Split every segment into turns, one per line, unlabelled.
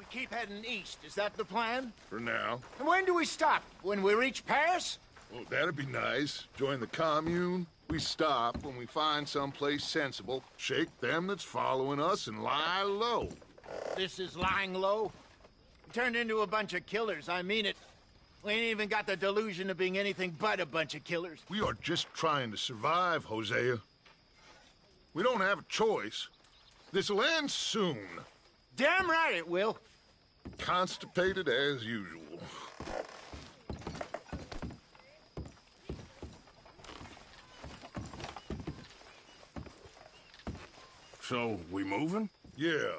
keep heading east. Is that the plan?
For now.
And when do we stop? When we reach Paris?
Well, that'd be nice. Join the commune. We stop when we find someplace sensible, shake them that's following us, and lie low.
This is lying low? We turned into a bunch of killers, I mean it. We ain't even got the delusion of being anything but a bunch of killers.
We are just trying to survive, Hosea. We don't have a choice. This'll end soon.
Damn right it will.
Constipated as usual.
So, we moving?
Yeah.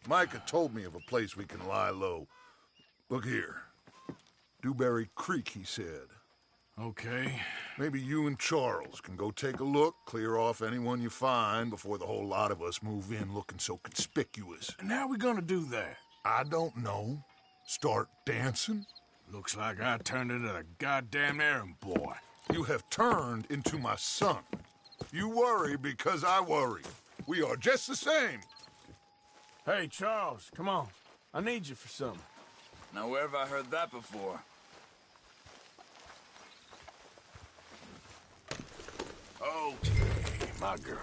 Micah told me of a place we can lie low. Look here. Dewberry Creek, he said.
Okay.
Maybe you and Charles can go take a look, clear off anyone you find before the whole lot of us move in looking so conspicuous.
And how we gonna do that?
I don't know. Start dancing?
Looks like I turned into the goddamn errand boy.
You have turned into my son. You worry because I worry. We are just the same.
Hey, Charles, come on. I need you for something.
Now, where have I heard that before?
Okay, my girl.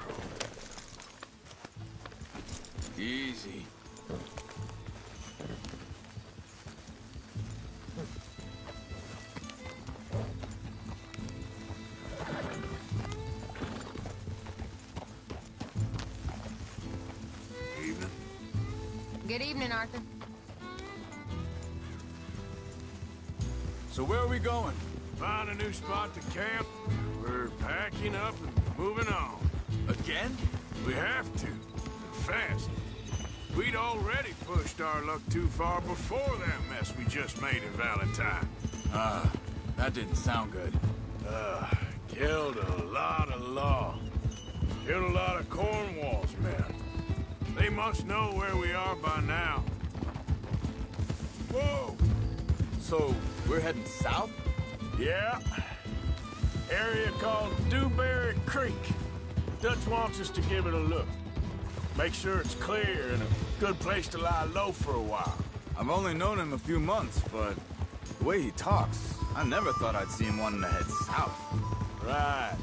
Easy.
Evening.
Good evening, Arthur.
So where are we going?
Find a new spot to camp. We're packing up and moving on.
Again?
We have to. And fast. We'd already pushed our luck too far before that mess we just made in Valentine.
That didn't sound good.
Killed a lot of law. Killed a lot of Cornwall's men. They must know where we are by now. Whoa!
So, we're heading south?
Yeah. Area called Dewberry Creek. Dutch wants us to give it a look. Make sure it's clear and a good place to lie low for a while.
I've only known him a few months, but the way he talks, I never thought I'd see him wanting to head south.
Right.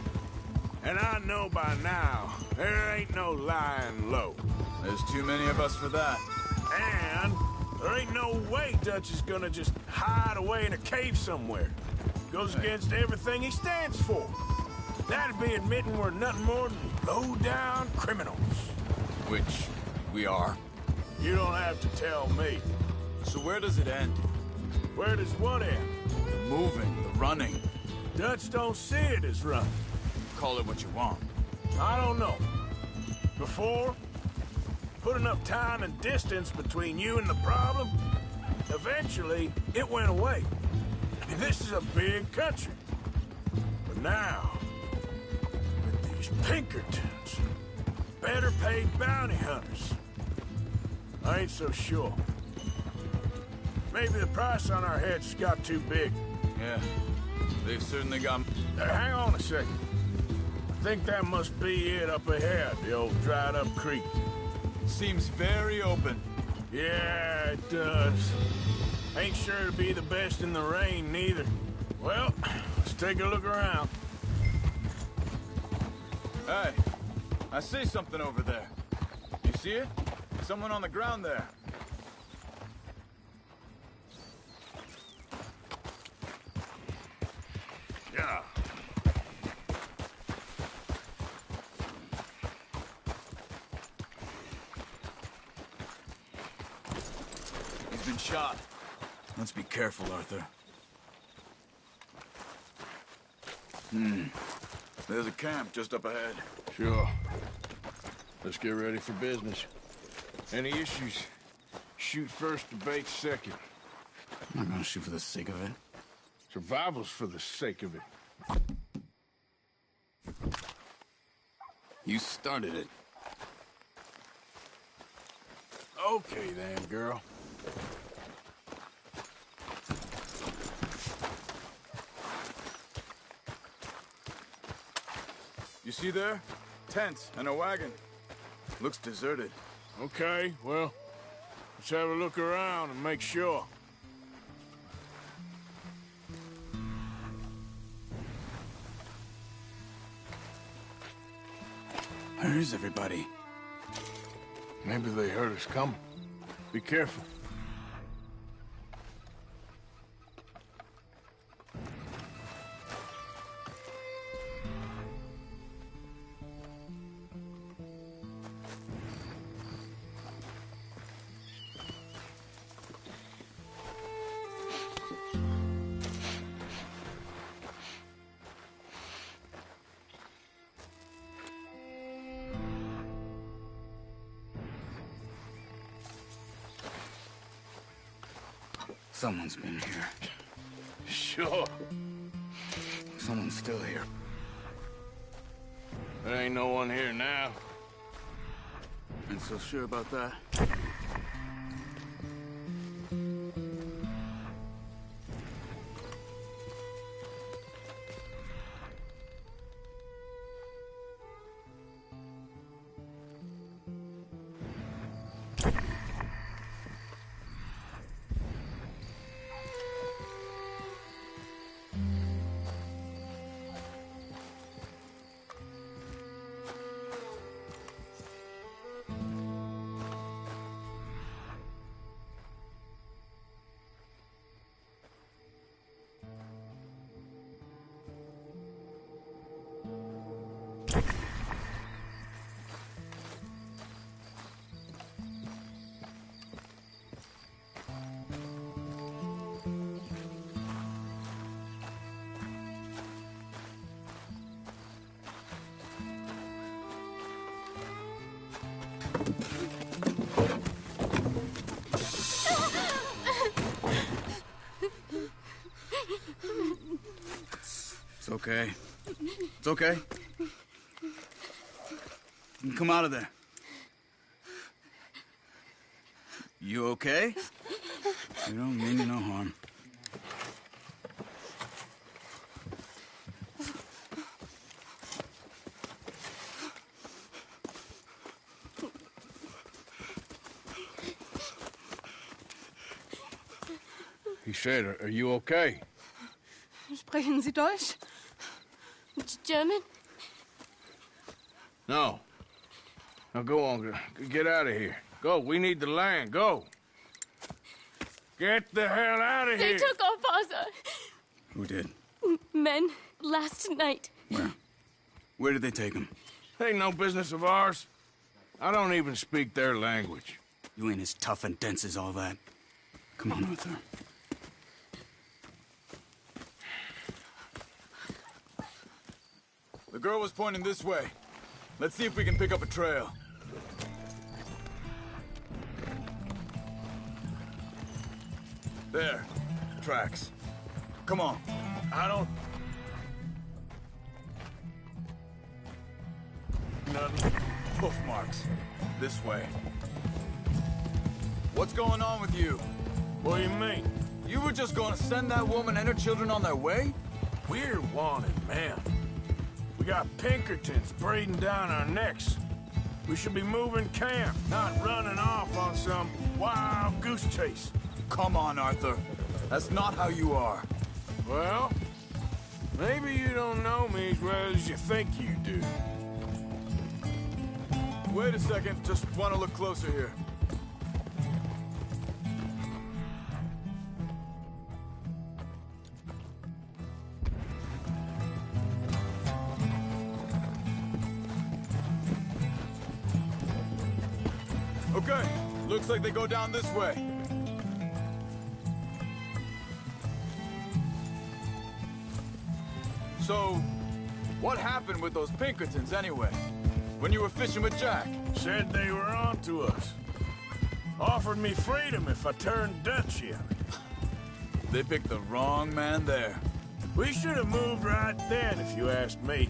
And I know by now, there ain't no lying low.
There's too many of us for that.
And there ain't no way Dutch is gonna just hide away in a cave somewhere. Goes against everything he stands for. That'd be admitting we're nothing more than low-down criminals.
Which we are.
You don't have to tell me.
So where does it end?
Where does what end?
The moving, the running.
Dutch don't see it as running.
Call it what you want.
I don't know. Before, put enough time and distance between you and the problem, eventually it went away. I mean, this is a big country. But now, with these Pinkertons, better paid bounty hunters, I ain't so sure. Maybe the price on our heads got too big.
Yeah, they've certainly got...
Hang on a second. I think that must be it up ahead, the old dried-up creek.
Seems very open.
Yeah, it does. Ain't sure to be the best in the rain, neither. Well, let's take a look around.
Hey, I see something over there. You see it? Someone on the ground there.
Yeah.
He's been shot. Let's be careful, Arthur. There's a camp just up ahead.
Sure. Let's get ready for business. Any issues? Shoot first, debate second.
I'm not gonna shoot for the sake of it.
Survival's for the sake of it.
You started it.
Okay then, girl.
You see there? Tents and a wagon. Looks deserted.
Okay, well, Let's have a look around and make sure.
Where is everybody?
Maybe they heard us coming. Be careful.
Someone's been here.
Sure.
Someone's still here.
There ain't no one here now.
Ain't so sure about that. It's okay. It's okay. You can come out of there. You okay? You don't mean you no harm.
He said, are you okay?
Sprechen Sie Deutsch? German?
No. Now go on, get out of here. Go, we need the land, go. Get the hell out of
They
here.
took our father.
Who did?
Men last night.
Where? Where did they take him?
Ain't no business of ours. I don't even speak their language.
You ain't as tough and dense as all that. Come on, Arthur.
The girl was pointing this way. Let's see if we can pick up a trail. There. Tracks. Come on.
I don't... Nothing.
Hoof marks. This way. What's going on with you?
What do you mean?
You were just gonna send that woman and her children on their way?
We're wanted, man. We got Pinkertons breathing down our necks. We should be moving camp, not running off on some wild goose chase.
Come on, Arthur. That's not how you are.
Well, maybe you don't know me as well as you think you do.
Wait a second. Just want to look closer here. Okay, looks like they go down this way. So, what happened with those Pinkertons anyway? When you were fishing with Jack?
Said they were on to us. Offered me freedom if I turned Dutchy on it.
They picked the wrong man there.
We should have moved right then, if you asked me.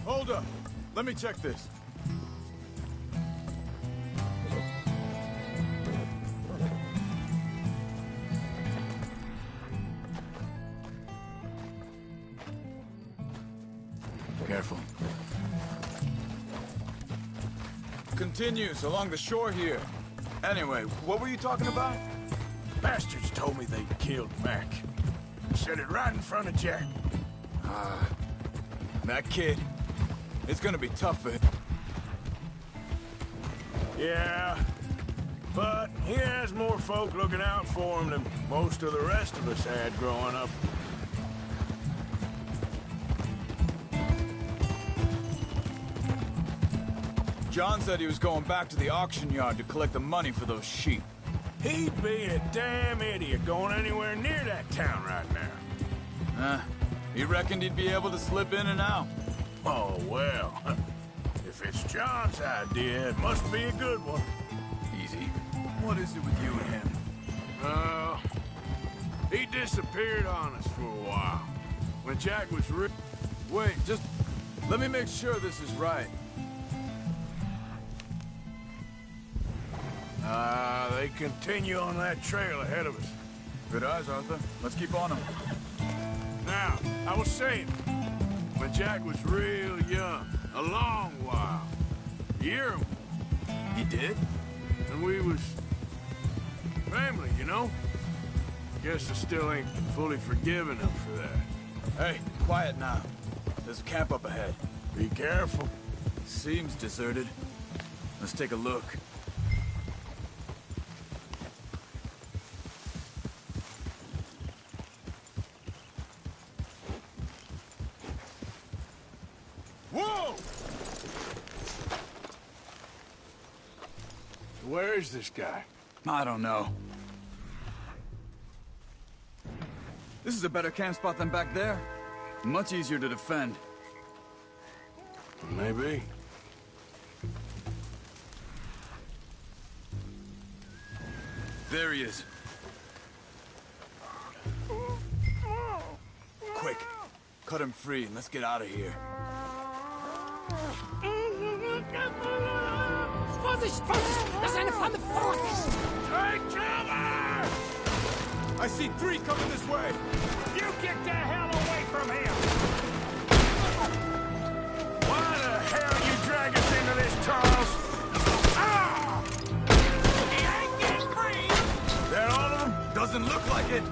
Hold up. Let me check this.
Careful.
Continues along the shore here. Anyway, what were you talking about?
Bastards told me they killed Mac. Said it right in front of Jack.
That kid. It's gonna be tough for him.
Yeah, but he has more folk looking out for him than most of the rest of us had growing up.
John said he was going back to the auction yard to collect the money for those sheep.
He'd be a damn idiot going anywhere near that town right now.
He reckoned he'd be able to slip in and out.
Oh, well. If it's John's idea, it must be a good one.
Easy. What is it with you and him?
He disappeared on us for a while. When Jack was
Wait, just let me make sure this is right.
They continue on that trail ahead of us.
Good eyes, Arthur. Let's keep on him.
Now, I was saying, when Jack was real young, a long while, a year,
He did?
and we was family, you know? Guess I still ain't fully forgiven him for that.
Hey, quiet now. There's a camp up ahead.
Be careful.
Seems deserted. Let's take a look.
Whoa! Where is this guy?
I don't know. This is a better camp spot than back there. Much easier to defend.
Maybe.
There he is. Quick. Cut him free and let's get out of here.
Vorsicht! Vorsicht! Das ist eine Falle! Vorsicht!
Take cover!
I see 3 coming this way.
You get the hell away from him! Why the hell you drag us into this, Charles? Ah!
He ain't getting free!
That all of them?
Doesn't look like it.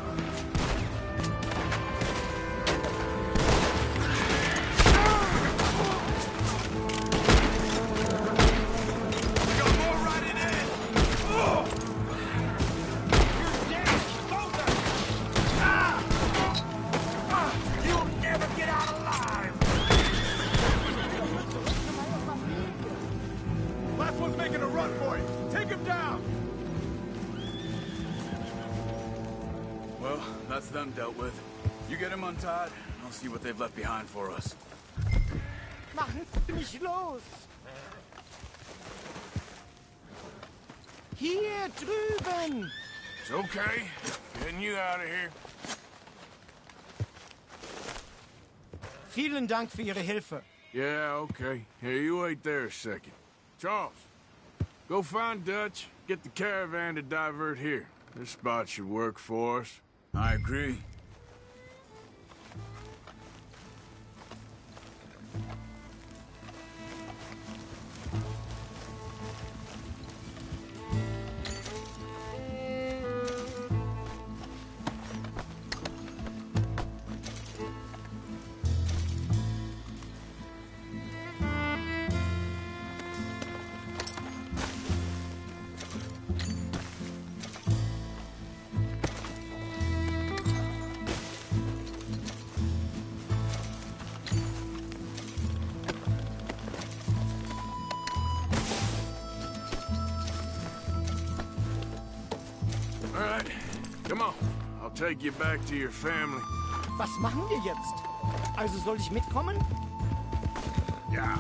Well, that's them dealt with. You get them untied, and I'll see what they've left behind for us.
Machen Sie mich los! Hier drüben!
It's okay. Getting you out of here.
Vielen Dank für Ihre Hilfe.
Yeah, okay. Here, you wait there a second. Charles, go find Dutch. Get the caravan to divert here. This spot should work for us.
I agree.
All right, come on. I'll take you back to your family.
Was machen wir jetzt? Also soll ich mitkommen?
Ja.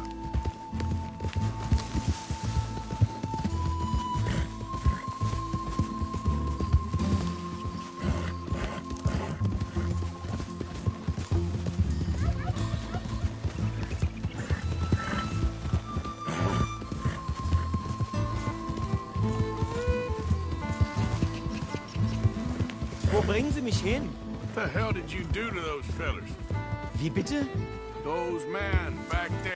Wo bringen Sie mich hin?
What the hell did you do to those fellers?
Wie bitte?
Those men back there.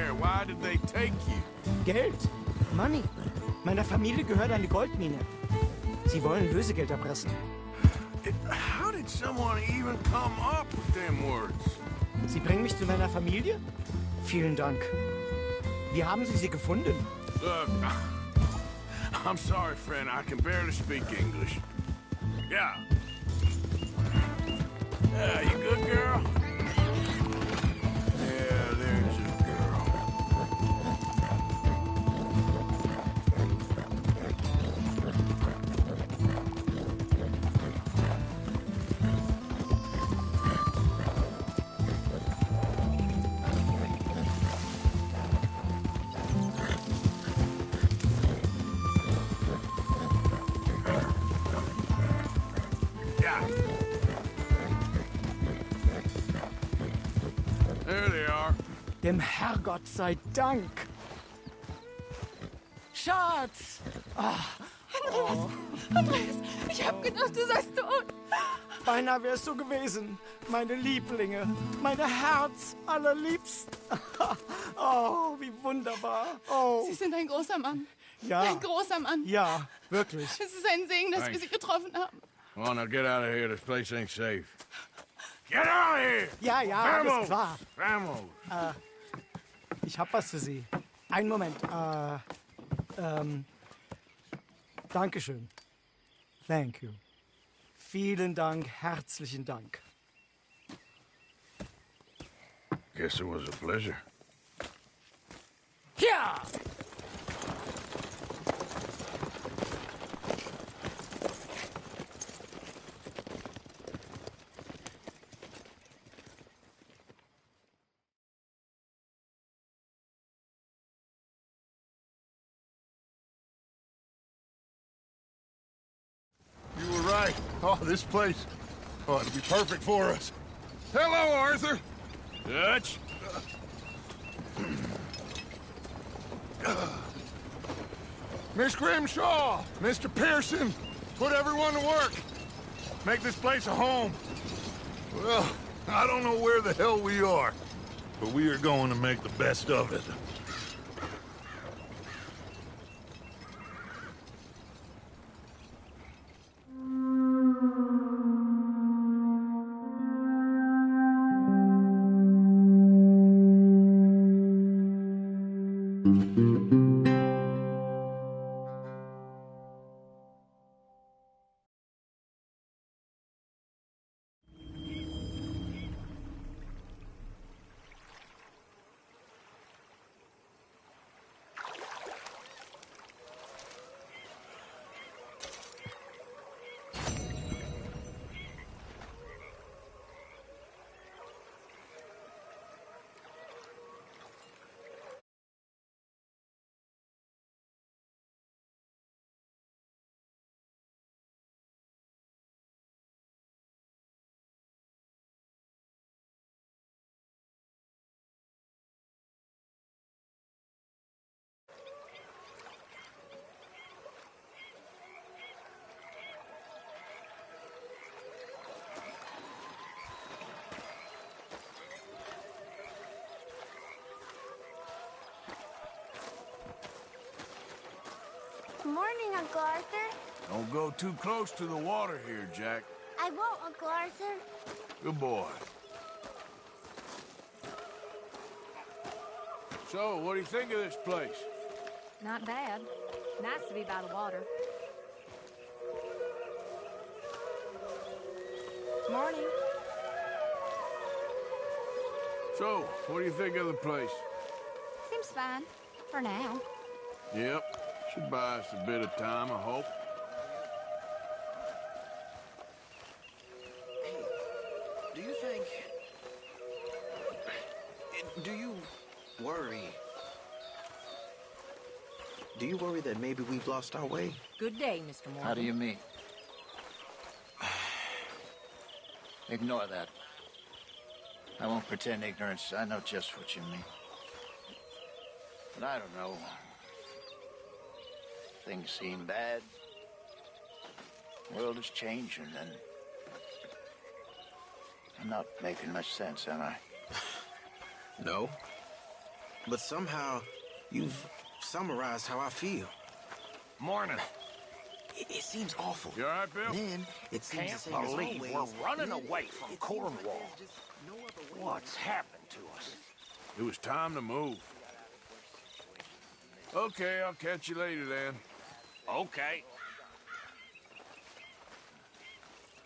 there? Why did they take you?
Geld. Money. Meiner Familie gehört eine Goldmine. Sie wollen Lösegeld erpressen.
How did someone even come up with them words?
Sie bringen mich zu meiner Familie? Vielen Dank. Wie haben Sie sie gefunden?
Look, I'm sorry, friend. I can barely speak English. Yeah. Yeah, you good, girl? Yeah, there's a girl. Yeah. There they are.
Dem Herrgott sei Dank. Schatz!
Andreas, ich hab gedacht, du seist tot.
Beinahe wärst du gewesen. Meine Lieblinge. Meine Herz allerliebsten. Oh, wie wunderbar. Oh,
Sie sind ein großer Mann.
ja.
Ein großer Mann.
Ja, wirklich.
Es ist ein Segen, dass wir
Thanks.
Sie getroffen haben.
Come on, now get out of here. This place ain't safe. Get out of here!
Ja, ja, alles klar.
Vamos!
Ich hab was für Sie. Einen Moment. Dankeschön. Thank you. Vielen Dank, herzlichen Dank.
Guess it was a pleasure.
Ja!
You were right. Oh, this place. Oh, it'll be perfect for us. Hello, Arthur.
Dutch?
Miss Grimshaw, Mr. Pearson, put everyone to work. Make this place a home. Well, I don't know where the hell we are, but we are going to make the best of it.
Good morning, Uncle Arthur.
Don't go too close to the water here, Jack.
I won't, Uncle Arthur.
Good boy. So, what do you think of this place?
Not bad. Nice to be by the water. Morning.
So, what do you think of the place?
Seems fine. For now.
Yep. Should buy us a bit of time, I hope.
Do you think... Do you worry... Do you worry that maybe we've lost our way?
Good day, Mr. Morgan.
How do you mean? Ignore that. I won't pretend ignorance. I know just what you mean. But I don't know. Things seem bad. The world is changing, and I'm not making much sense, am I?
No. but somehow you've summarized how I feel.
Morning.
It seems awful.
You all right, Bill?
Then it seems
Can't
the same as
believe
always.
we're running
Then
away from
it seems like
Cornwall.
there's just no other way.
What's happened to us?
It was time to move. Okay, I'll catch you later then.
Okay.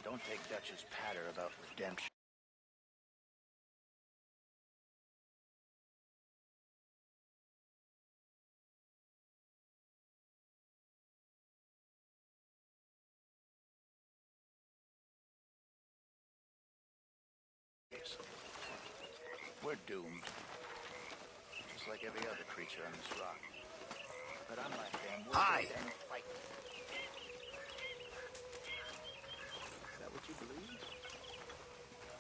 Don't take Dutch's patter about redemption. We're doomed. Just like every other creature on this rock. But unlike them, we'll go down and fight. Is that what you believe?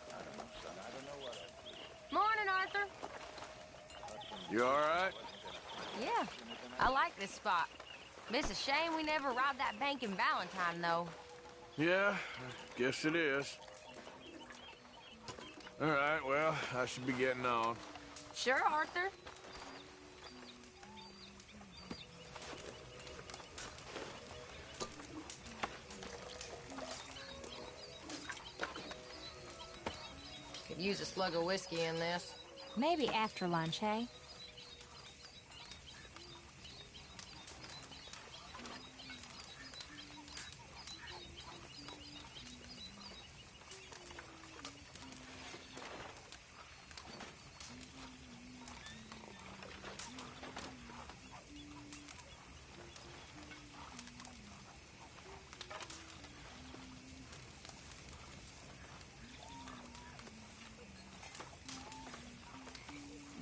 I don't know, son. I don't know what I
Morning, Arthur.
You all right?
Yeah, I like this spot. It's a shame we never robbed that bank in Valentine, though.
Yeah, I guess it is. All right, well, I should be getting on.
Sure, Arthur. Could use a slug of whiskey in this.
Maybe after lunch, hey?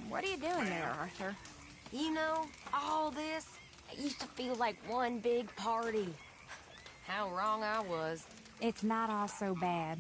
What are you doing there, Arthur?
You know, all this, it used to feel like one big party. How wrong I was.
It's not all so bad.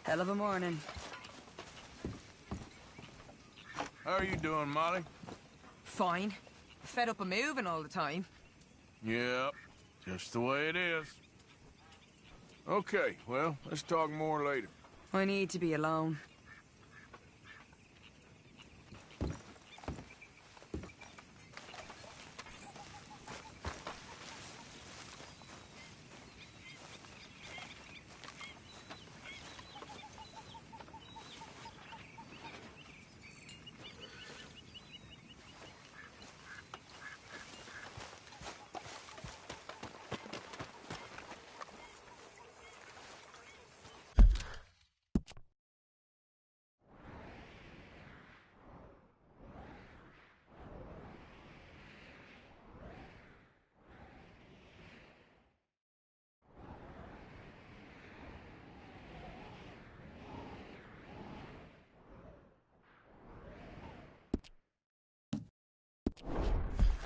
Hell of a morning.
How are you doing, Molly?
Fine. Fed up of moving all the time.
Yep, just the way it is. Okay, well, let's talk more later.
I need to be alone.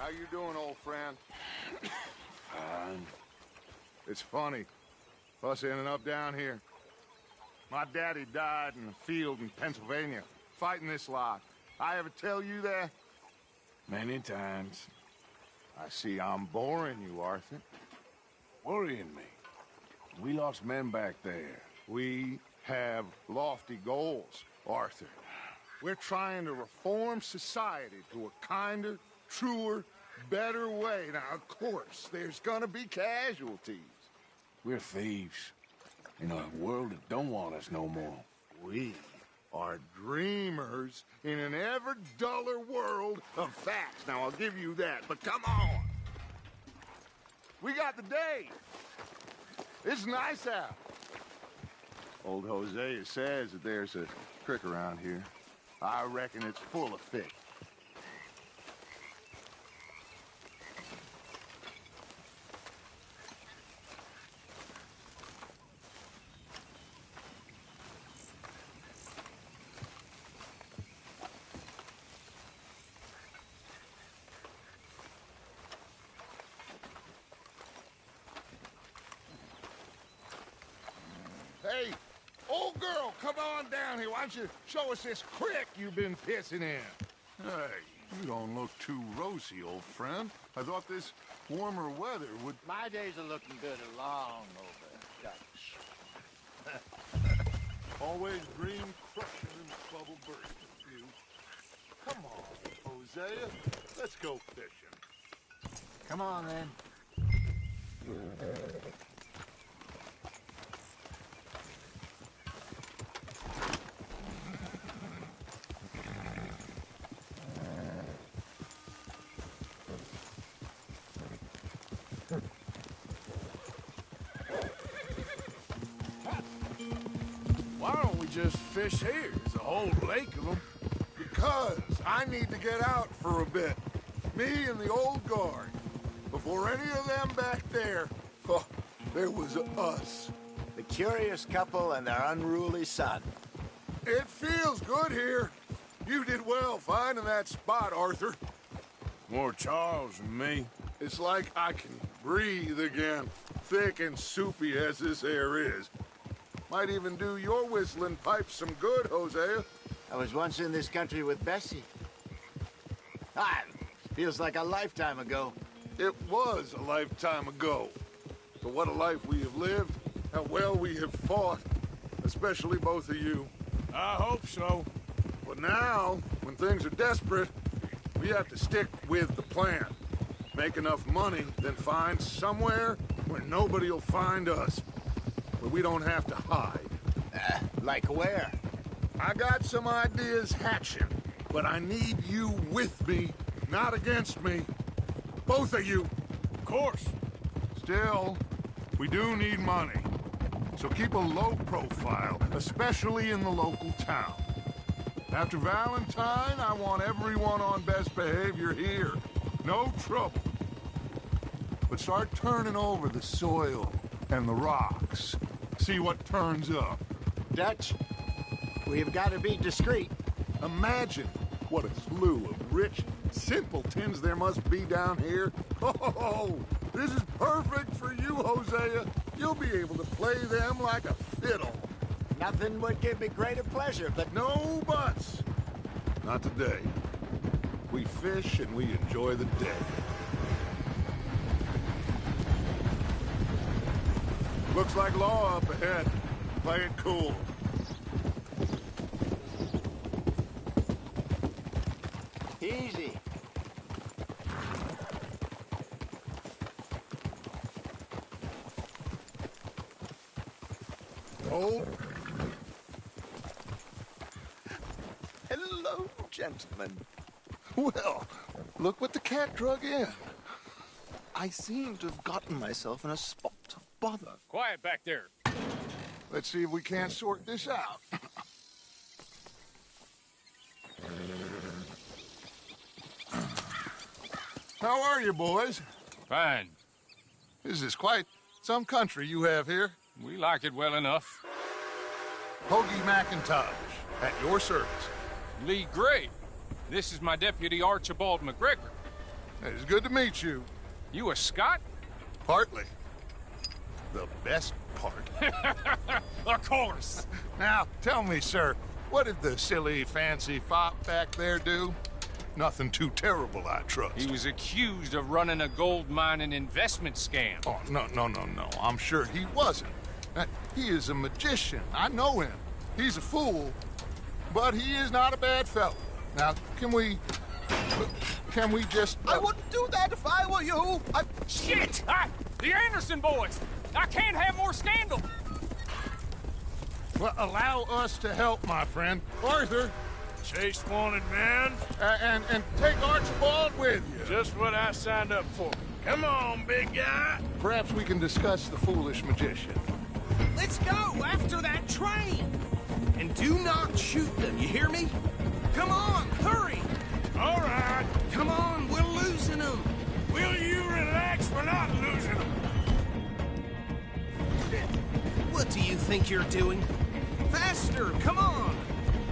How you doing, old friend?
Fine.
It's funny, us ending up down here. My daddy died in a field in Pennsylvania, fighting this lot. I ever tell you that?
Many times.
I see I'm boring you, Arthur.
Worrying me. We lost men back there.
We have lofty goals, Arthur. We're trying to reform society to a kinder, truer, better way. Now, of course, there's gonna be casualties.
We're thieves. In a world that don't want us no more.
We are dreamers in an ever duller world of facts. Now, I'll give you that, but come on. We got the day. It's nice out. Old Hosea says that there's a creek around here. I reckon it's full of fish. Hey, old girl, come on down here. Why don't you show us this creek you've been pissing in? Hey, you don't look too rosy, old friend. I thought this warmer weather would...
My days are looking good along over. Dutch.
Always dream crushing and bubble bursting, you. Come on, Hosea. Let's go fishing.
Come on, then.
Why don't we just fish here? There's a whole lake of them.
Because I need to get out for a bit. Me and the old guard. Before any of them back there, oh, there was us.
The curious couple and their unruly son.
It feels good here. You did well finding that spot, Arthur.
More Charles than me.
It's like I can breathe again, thick and soupy as this air is. Might even do your whistling pipes some good, Hosea.
I was once in this country with Bessie. Ah, feels like a lifetime ago.
It was a lifetime ago. But what a life we have lived, how well we have fought, especially both of you.
I hope so.
But now, when things are desperate, we have to stick with the plan. Make enough money, then find somewhere where nobody will find us. Where we don't have to hide.
Like where?
I got some ideas hatching, but I need you with me, not against me. Both of you.
Of course.
Still, we do need money. So keep a low profile, especially in the local town. After Valentine, I want everyone on best behavior here. No trouble. But start turning over the soil and the rocks. See what turns up.
Dutch, we've got to be discreet.
Imagine what a slew of rich simpletons there must be down here. Oh, this is perfect for you, Hosea. You'll be able to play them like a fiddle.
Nothing would give me greater pleasure, but...
No buts. Not today. We fish and we enjoy the day. Looks like law up ahead. Play it cool.
Easy.
Oh.
Hello, gentlemen.
Well, look what the cat drug in.
I seem to have gotten myself in a spot of bother.
Quiet back there.
Let's see if we can't sort this out. How are you, boys?
Fine.
This is quite some country you have here.
We like it well enough.
Hoagie McIntosh, at your service.
Lee Gray. This is my deputy, Archibald McGregor.
It's good to meet you.
You a Scot?
Partly. The best part.
Of course.
Now, tell me, sir, What did the silly, fancy fop back there do? Nothing too terrible, I trust.
He was accused of running a gold mining investment scam.
Oh, no. I'm sure he wasn't. He is a magician. I know him. He's a fool, but he is not a bad fellow. Now, can we just...
I wouldn't do that if I were you.
Shit! The Anderson boys! I can't have more scandal!
Well, allow us to help, my friend. Arthur!
Chase wanted man.
And take Archibald with you.
Just what I signed up for. Come on, big guy.
Perhaps we can discuss the foolish magician.
Let's go after that train! And do not shoot them, you hear me? Come on, hurry!
All right.
Come on, we're losing them.
Will you relax? We're not losing them.
What do you think you're doing? Faster, come on!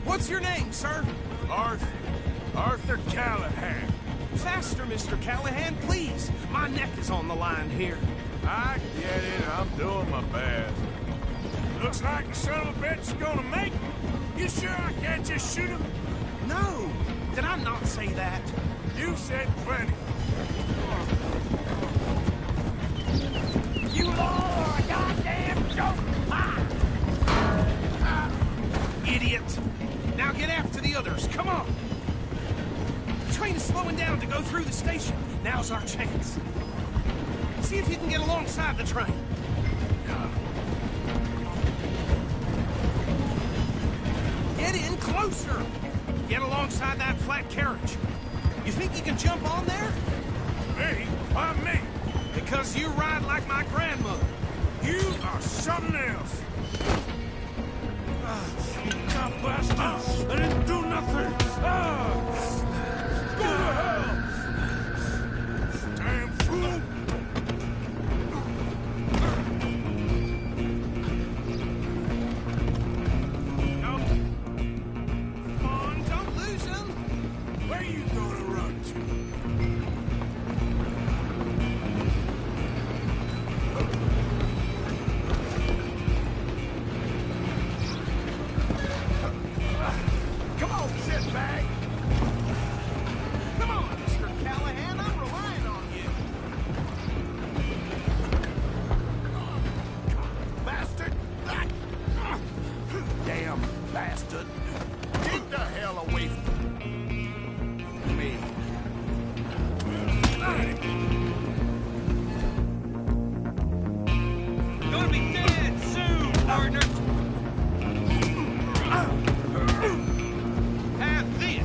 What's your name, sir?
Arthur Callahan.
Faster, Mr. Callahan, please. My neck is on the line here.
I get it. I'm doing my best. Looks like the son of a bitch is gonna make it. You sure I can't just shoot him?
No! Did I not say that?
You said plenty.
You are a goddamn joke! Idiot! Now get after the others, come on! The train is slowing down to go through the station. Now's our chance. See if you can get alongside the train. Get in closer! Get alongside that flat carriage. You think you can jump on there?
Me? Why me?
Because you ride like my grandmother.
You are something else. Now, bastard! I didn't do nothing! Go to hell! Damn fool!
No. Come on, don't lose him!
Where you gonna run to?
Come on, shitbag! Come on, Mr. Callahan, I'm relying on you.
Bastard! Damn bastard! Get the hell away from me!
Gonna be dead soon, partner! Have this!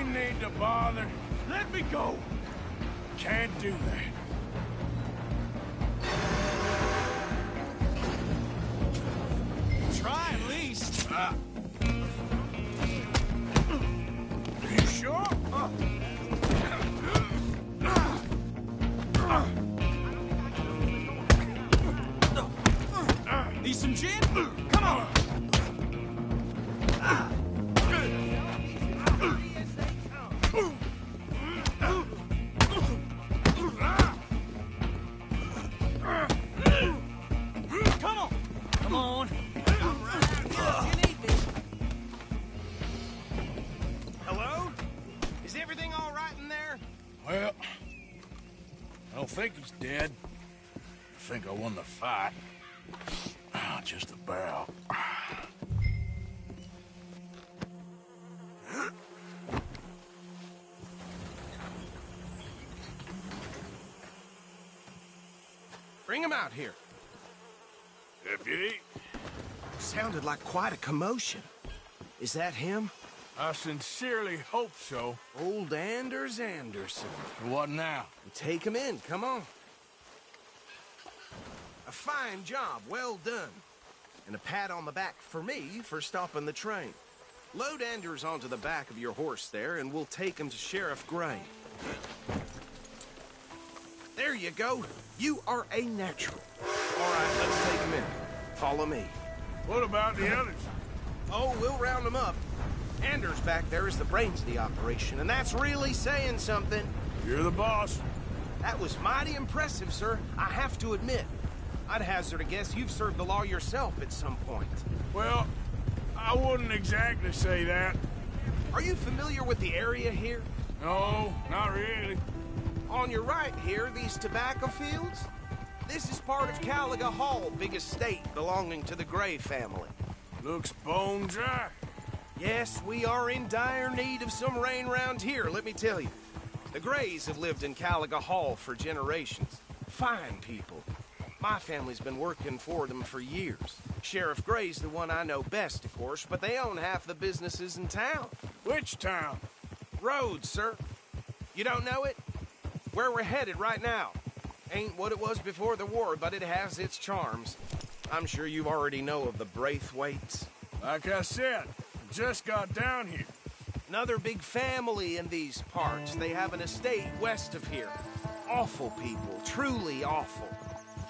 need to bother. Let me go. Can't do that.
Try at least.
You sure?
Need some gin? Come on. Come on. Hello? Is everything all right in there?
Well, I don't think he's dead. I think I won the fight. Just about.
Bring him out here.
Deputy?
Sounded like quite a commotion. Is that him?
I sincerely hope so.
Old Anders Anderson.
What now?
Take him in, come on. A fine job, well done. And a pat on the back for me for stopping the train. Load Anders onto the back of your horse there, and we'll take him to Sheriff Gray. There you go. You are a natural. All right, let's take him in. Follow me.
What about the others?
Oh, we'll round them up. Anders back there is the brains of the operation, and that's really saying something.
You're the boss.
That was mighty impressive, sir. I have to admit. I'd hazard a guess you've served the law yourself at some point.
Well, I wouldn't exactly say that.
Are you familiar with the area here?
No, not really.
On your right here, these tobacco fields? This is part of Caliga Hall, big estate belonging to the Gray family.
Looks bone dry.
Yes, we are in dire need of some rain round here, let me tell you. The Grays have lived in Caliga Hall for generations. Fine people. My family's been working for them for years. Sheriff Gray's the one I know best, of course, but they own half the businesses in town.
Which town?
Rhodes, sir. You don't know it? Where we're headed right now. Ain't what it was before the war, but it has its charms. I'm sure you already know of the Braithwaites.
Like I said, just got down here.
Another big family in these parts. They have an estate west of here. Awful people, truly awful.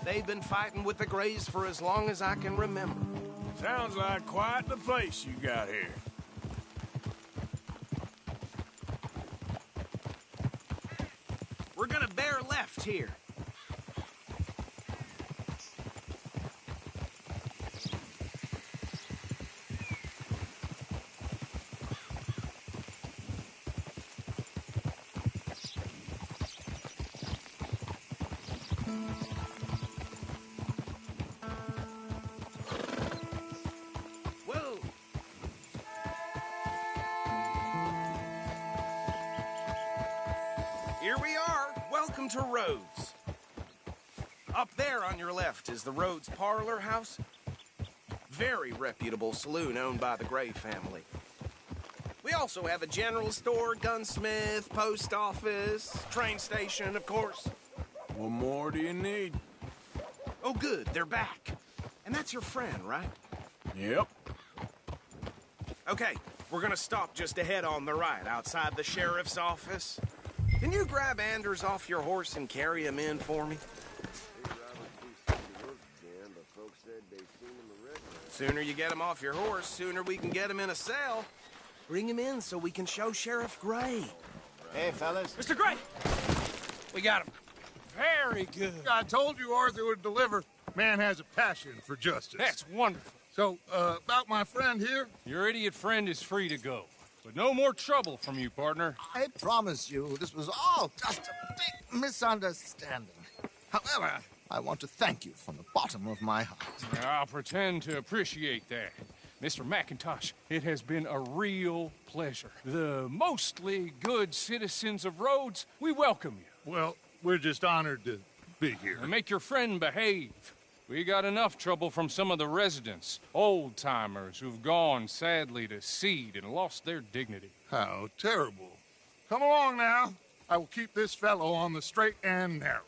They've been fighting with the Grays for as long as I can remember.
Sounds like quite the place you got here.
We're gonna bear left here. Here we are. Welcome to Rhodes. Up there on your left is the Rhodes Parlor House. Very reputable saloon owned by the Gray family. We also have a general store, gunsmith, post office, train station, of course.
What more do you need?
Oh, good. They're back. And that's your friend, right?
Yep.
Okay, we're gonna stop just ahead on the right, outside the sheriff's office. Can you grab Anders off your horse and carry him in for me? Sooner you get him off your horse, sooner we can get him in a cell. Bring him in so we can show Sheriff Gray.
Hey, fellas.
Mr. Gray! We got him.
Very good. I told you Arthur would deliver. Man has a passion for justice.
That's wonderful.
So, about my friend here?
Your idiot friend is free to go. But no more trouble from you, partner.
I promise you, this was all just a big misunderstanding. However, I want to thank you from the bottom of my heart.
I'll pretend to appreciate that. Mr. McIntosh, it has been a real pleasure. The mostly good citizens of Rhodes, we welcome you.
Well, we're just honored to be here.
And make your friend behave. We got enough trouble from some of the residents, old-timers who've gone, sadly, to seed and lost their dignity.
How terrible. Come along now. I will keep this fellow on the straight and narrow.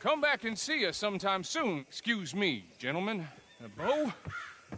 Come back and see us sometime soon. Excuse me, gentlemen. Bo,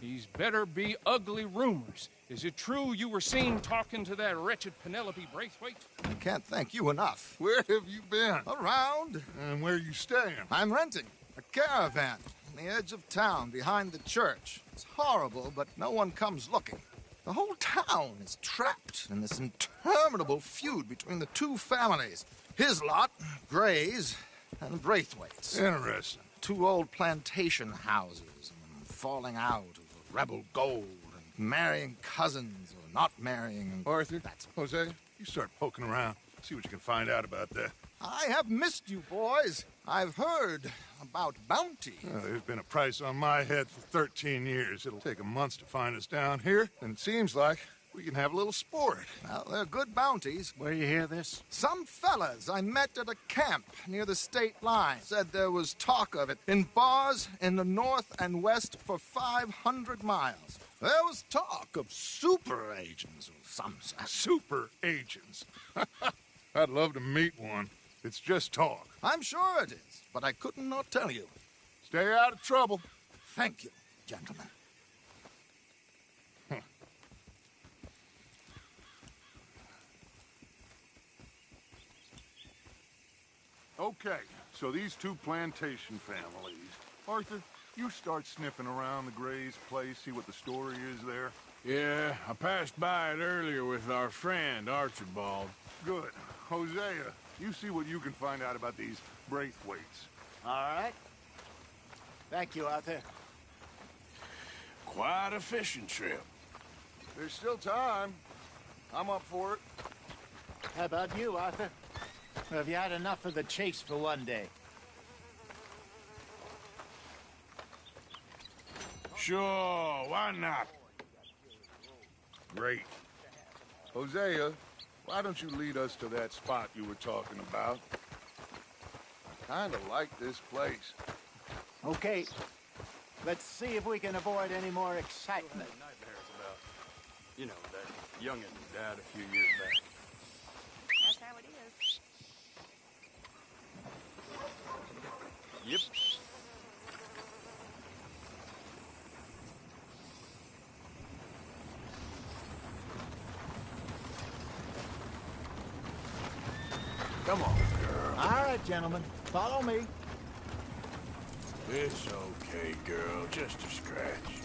these better be ugly rumors. Is it true you were seen talking to that wretched Penelope Braithwaite?
I can't thank you enough.
Where have you been?
Around.
And where are you staying?
I'm renting a caravan on the edge of town behind the church. It's horrible, but no one comes looking. The whole town is trapped in this interminable feud between the two families. His lot, Gray's, and Braithwaite's.
Interesting.
Two old plantation houses, and falling out over rebel gold, and marrying cousins or not marrying. And
Arthur, Jose, you start poking around. See what you can find out about that.
I have missed you, boys. I've heard about bounty.
There's been a price on my head for 13 years. It'll take 'em months to find us down here, and it seems like we can have a little sport.
Well, they're good bounties.
Where you hear this?
Some fellas I met at a camp near the state line said there was talk of it in bars in the north and west for 500 miles. There was talk of super agents of some sort.
Super agents? I'd love to meet one. It's just talk.
I'm sure it is, but I couldn't not tell you.
Stay out of trouble.
Thank you, gentlemen.
Okay, so these two plantation families. Arthur, you start sniffing around the Gray's place, see what the story is there.
Yeah, I passed by it earlier with our friend, Archibald.
Good. Hosea, you see what you can find out about these Braithwaites.
All right. Thank you, Arthur.
Quite a fishing trip.
There's still time. I'm up for it.
How about you, Arthur? Have you had enough of the chase for one day?
Sure, why not?
Great. Hosea, why don't you lead us to that spot you were talking about? Kinda like this place.
Okay. Let's see if we can avoid any more excitement.
You know, that young'un died a few years back.
That's how it is.
Yep.
Come on, girl.
All right, gentlemen. Follow me.
It's okay, girl. Just a scratch.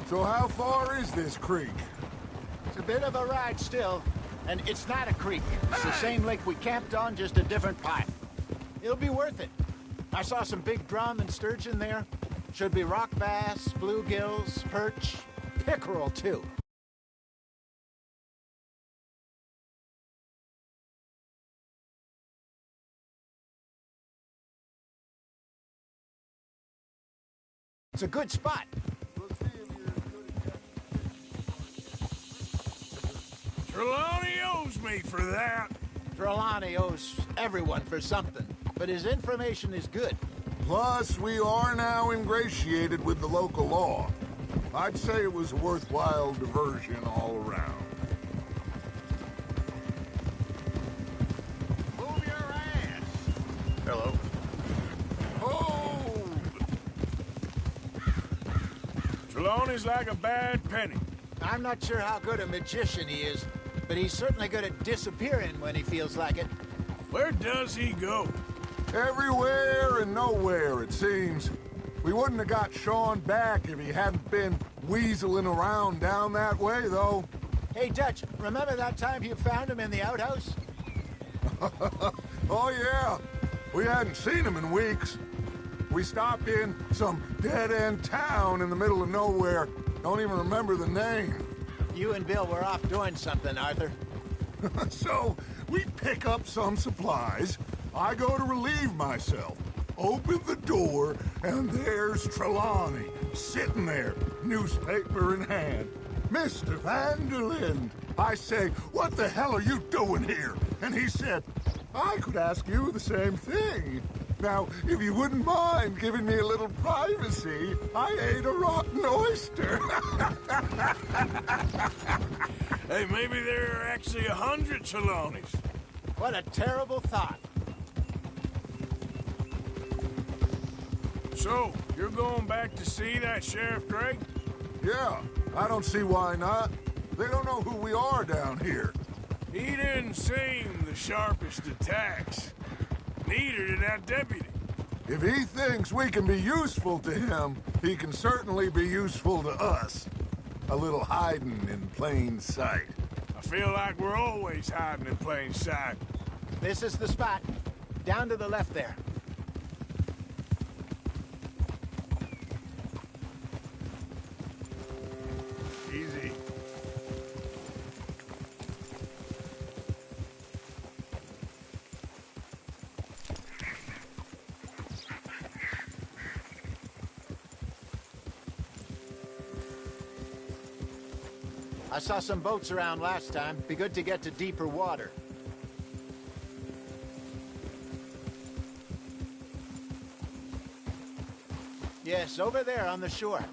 So how far is this creek?
It's a bit of a ride still, and it's not a creek. It's the same lake we camped on, just a different pipe. It'll be worth it. I saw some big drum and sturgeon there. Should be rock bass, bluegills, perch, pickerel, too. It's a good spot.
Trelawney owes me for that.
Trelawney owes everyone for something, but his information is good.
Plus, we are now ingratiated with the local law. I'd say it was a worthwhile diversion all around.
Move your ass!
Hello. Hold!
Trelawney's like a bad penny.
I'm not sure how good a magician he is, but he's certainly good at disappearing when he feels like it.
Where does he go?
Everywhere and nowhere, it seems. We wouldn't have got Sean back if he hadn't been weaseling around down that way, though.
Hey, Dutch, remember that time you found him in the outhouse?
Oh, yeah. We hadn't seen him in weeks. We stopped in some dead-end town in the middle of nowhere. Don't even remember the name.
You and Bill were off doing something, Arthur.
So, we pick up some supplies. I go to relieve myself. Open the door, and there's Trelawney, sitting there, newspaper in hand. Mr. Van der Linde. I say, what the hell are you doing here? And he said, I could ask you the same thing. Now, if you wouldn't mind giving me a little privacy, I ate a rotten oyster.
Hey, maybe there are actually 100 Trelawneys.
What a terrible thought.
So, you're going back to see that Sheriff Drake?
Yeah, I don't see why not. They don't know who we are down here.
He didn't seem the sharpest attacks. Neither did that deputy.
If he thinks we can be useful to him, he can certainly be useful to us. A little hiding in plain sight.
I feel like we're always hiding in plain sight.
This is the spot. Down to the left there.
Easy.
I saw some boats around last time. Be good to get to deeper water. Yes, over there on the shore.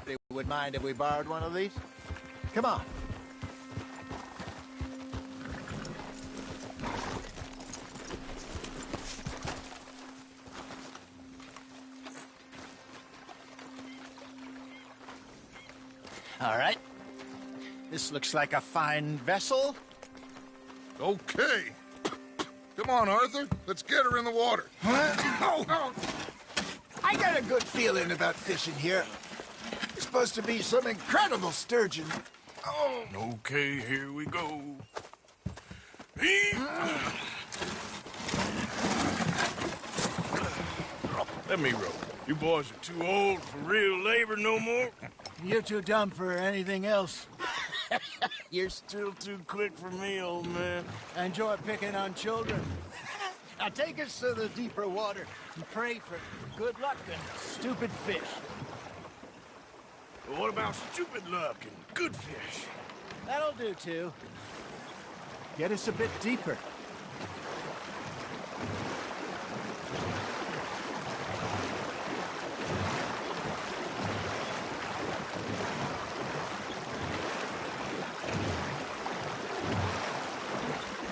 They would mind if we borrowed one of these? Come on. All right. This looks like a fine vessel.
Okay. Come on, Arthur. Let's get her in the water.
Oh. I got a good feeling about fishing here. It's supposed to be some incredible sturgeon.
Oh. Okay, here we go. Let me row. You boys are too old for real labor no more.
You're too dumb for anything else.
You're still too quick for me, old man.
I enjoy picking on children. Now take us to the deeper water and pray for good luck and stupid fish.
Well, what about stupid luck and good fish?
That'll do, too. Get us a bit deeper.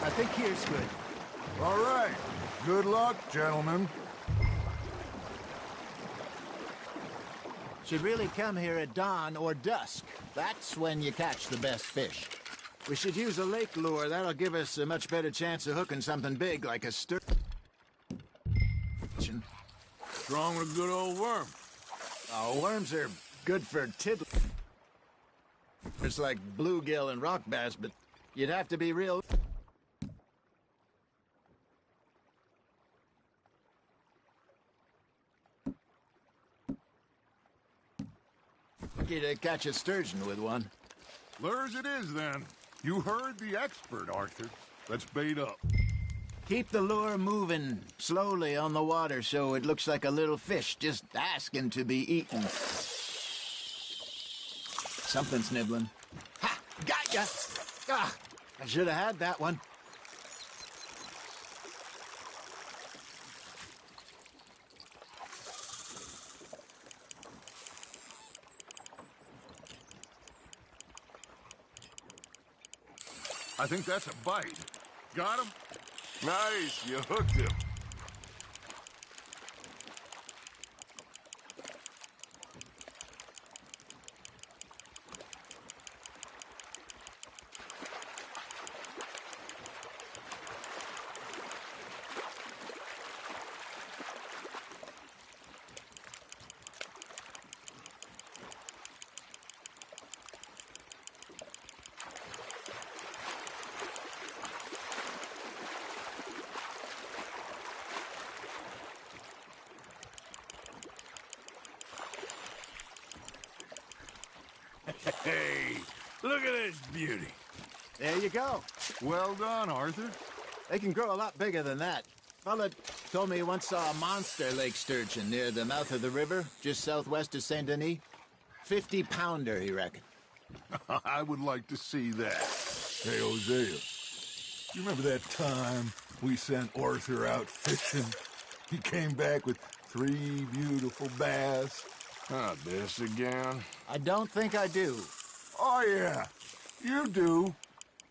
I think here's good.
All right. Good luck, gentlemen.
Should really come here at dawn or dusk. That's when you catch the best fish. We should use a lake lure. That'll give us a much better chance of hooking something big like a sturgeon.
Wrong with a good old worm.
Oh, worms are good for tiddling. It's like bluegill and rock bass, but you'd have to be real. Lucky to catch a sturgeon with one.
Lures it is, then. You heard the expert, Arthur. Let's bait up.
Keep the lure moving slowly on the water so it looks like a little fish just asking to be eaten. Something's nibbling. Ha! Got ya! Ah, I should have had that one.
I think that's a bite. Got him? Nice, you hooked him.
Hey, look at this beauty.
There you go.
Well done, Arthur.
They can grow a lot bigger than that. Fella told me he once saw a monster lake sturgeon near the mouth of the river, just southwest of Saint-Denis. 50-pounder, he reckoned.
I would like to see that. Hey, Hosea, you remember that time we sent Arthur out fishing? He came back with 3 beautiful bass.
Ah, this again?
I don't think I do.
Oh, yeah. You do.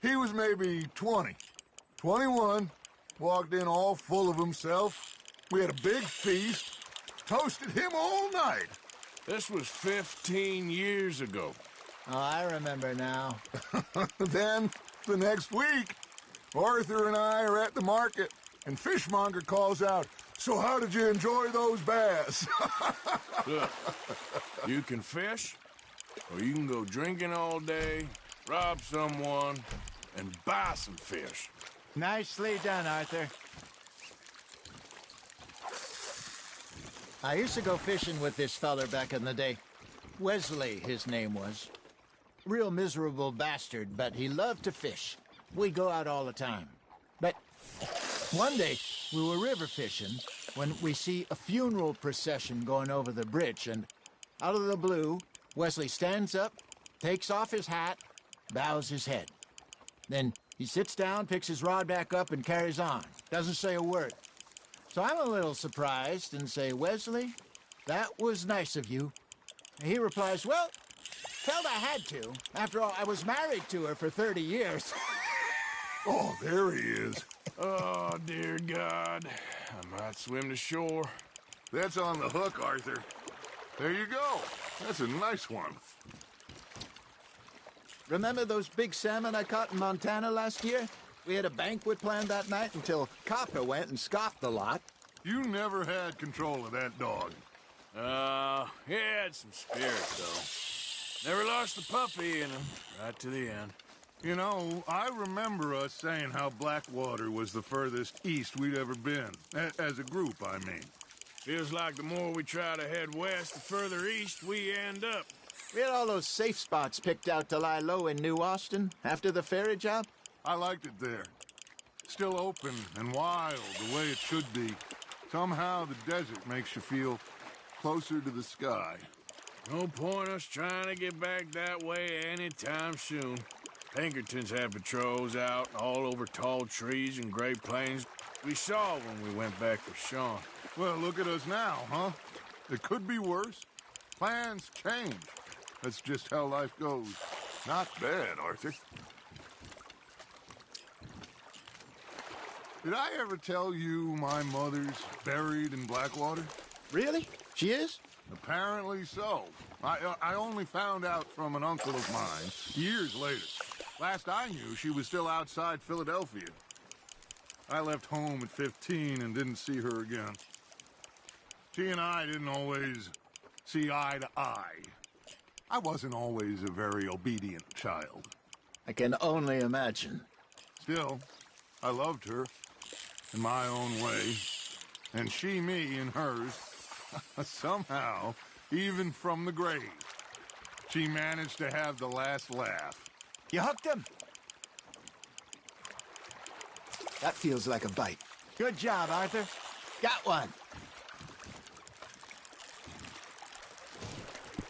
He was maybe 20. 21. Walked in all full of himself. We had a big feast. Toasted him all night.
This was 15 years ago.
Oh, I remember now.
Then, the next week, Arthur and I are at the market, and Fishmonger calls out, "So how did you enjoy those bass?"
Look, you can fish, or you can go drinking all day, rob someone, and buy some fish.
Nicely done, Arthur. I used to go fishing with this feller back in the day. Wesley, his name was. Real miserable bastard, but he loved to fish. We go out all the time. But one day, we were river fishing when we see a funeral procession going over the bridge, and out of the blue, Wesley stands up, takes off his hat, bows his head. Then he sits down, picks his rod back up, and carries on. Doesn't say a word. So I'm a little surprised and say, "Wesley, that was nice of you." And he replies, "Well, felt I had to. After all, I was married to her for 30 years.
Oh, there he is.
Oh, dear God. I might swim to shore.
That's on the hook, Arthur. There you go. That's a nice one.
Remember those big salmon I caught in Montana last year? We had a banquet planned that night until Copper went and scoffed the lot.
You never had control of that dog.
He had some spirit, though. Never lost the puppy in him, right to the end.
You know, I remember us saying how Blackwater was the furthest east we'd ever been. As a group, I mean.
Feels like the more we try to head west, the further east we end up.
We had all those safe spots picked out to lie low in New Austin after the ferry job.
I liked it there. Still open and wild, the way it should be. Somehow the desert makes you feel closer to the sky.
No point us trying to get back that way anytime soon. Pinkertons had patrols out all over tall trees and Great Plains. We saw when we went back for Sean.
Well, look at us now, huh? It could be worse. Plans change. That's just how life goes. Not bad, Arthur. Did I ever tell you my mother's buried in Blackwater?
Really? She is?
Apparently so. I only found out from an uncle of mine years later. Last I knew, she was still outside Philadelphia. I left home at 15 and didn't see her again. She and I didn't always see eye to eye. I wasn't always a very obedient child.
I can only imagine.
Still, I loved her in my own way, and she me in hers. Somehow, even from the grave, she managed to have the last laugh.
You hooked him? That feels like a bite. Good job, Arthur. Got one.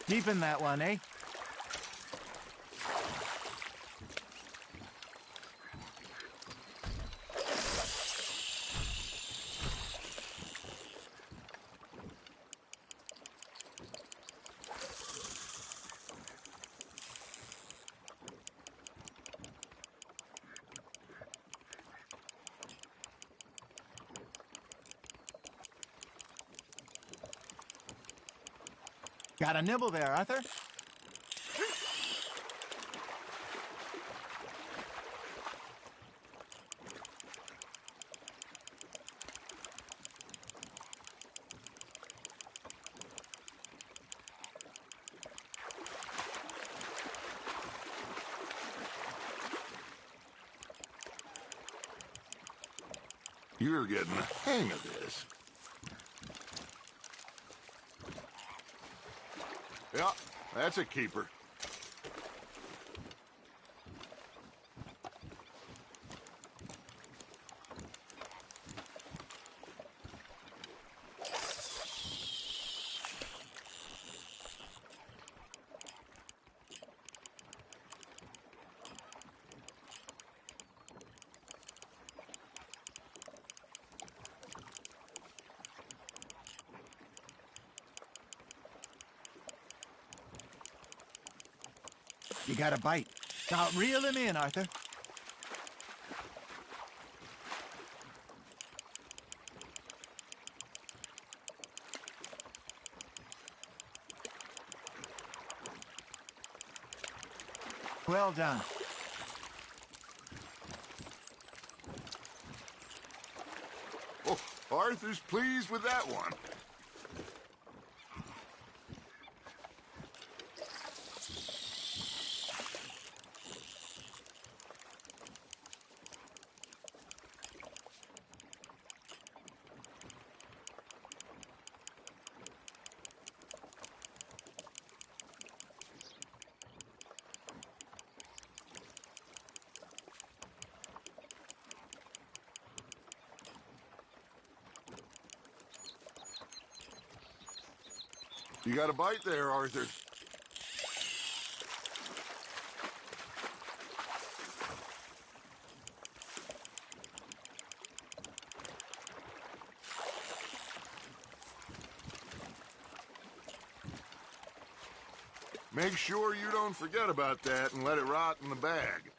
Deepen that one, eh? Got a nibble there, Arthur?
You're getting the hang of this. Yeah, that's a keeper.
You got a bite. Now reel him in, Arthur. Well done.
Oh, Arthur's pleased with that one. You got a bite there, Arthur. Make sure you don't forget about that and let it rot in the bag.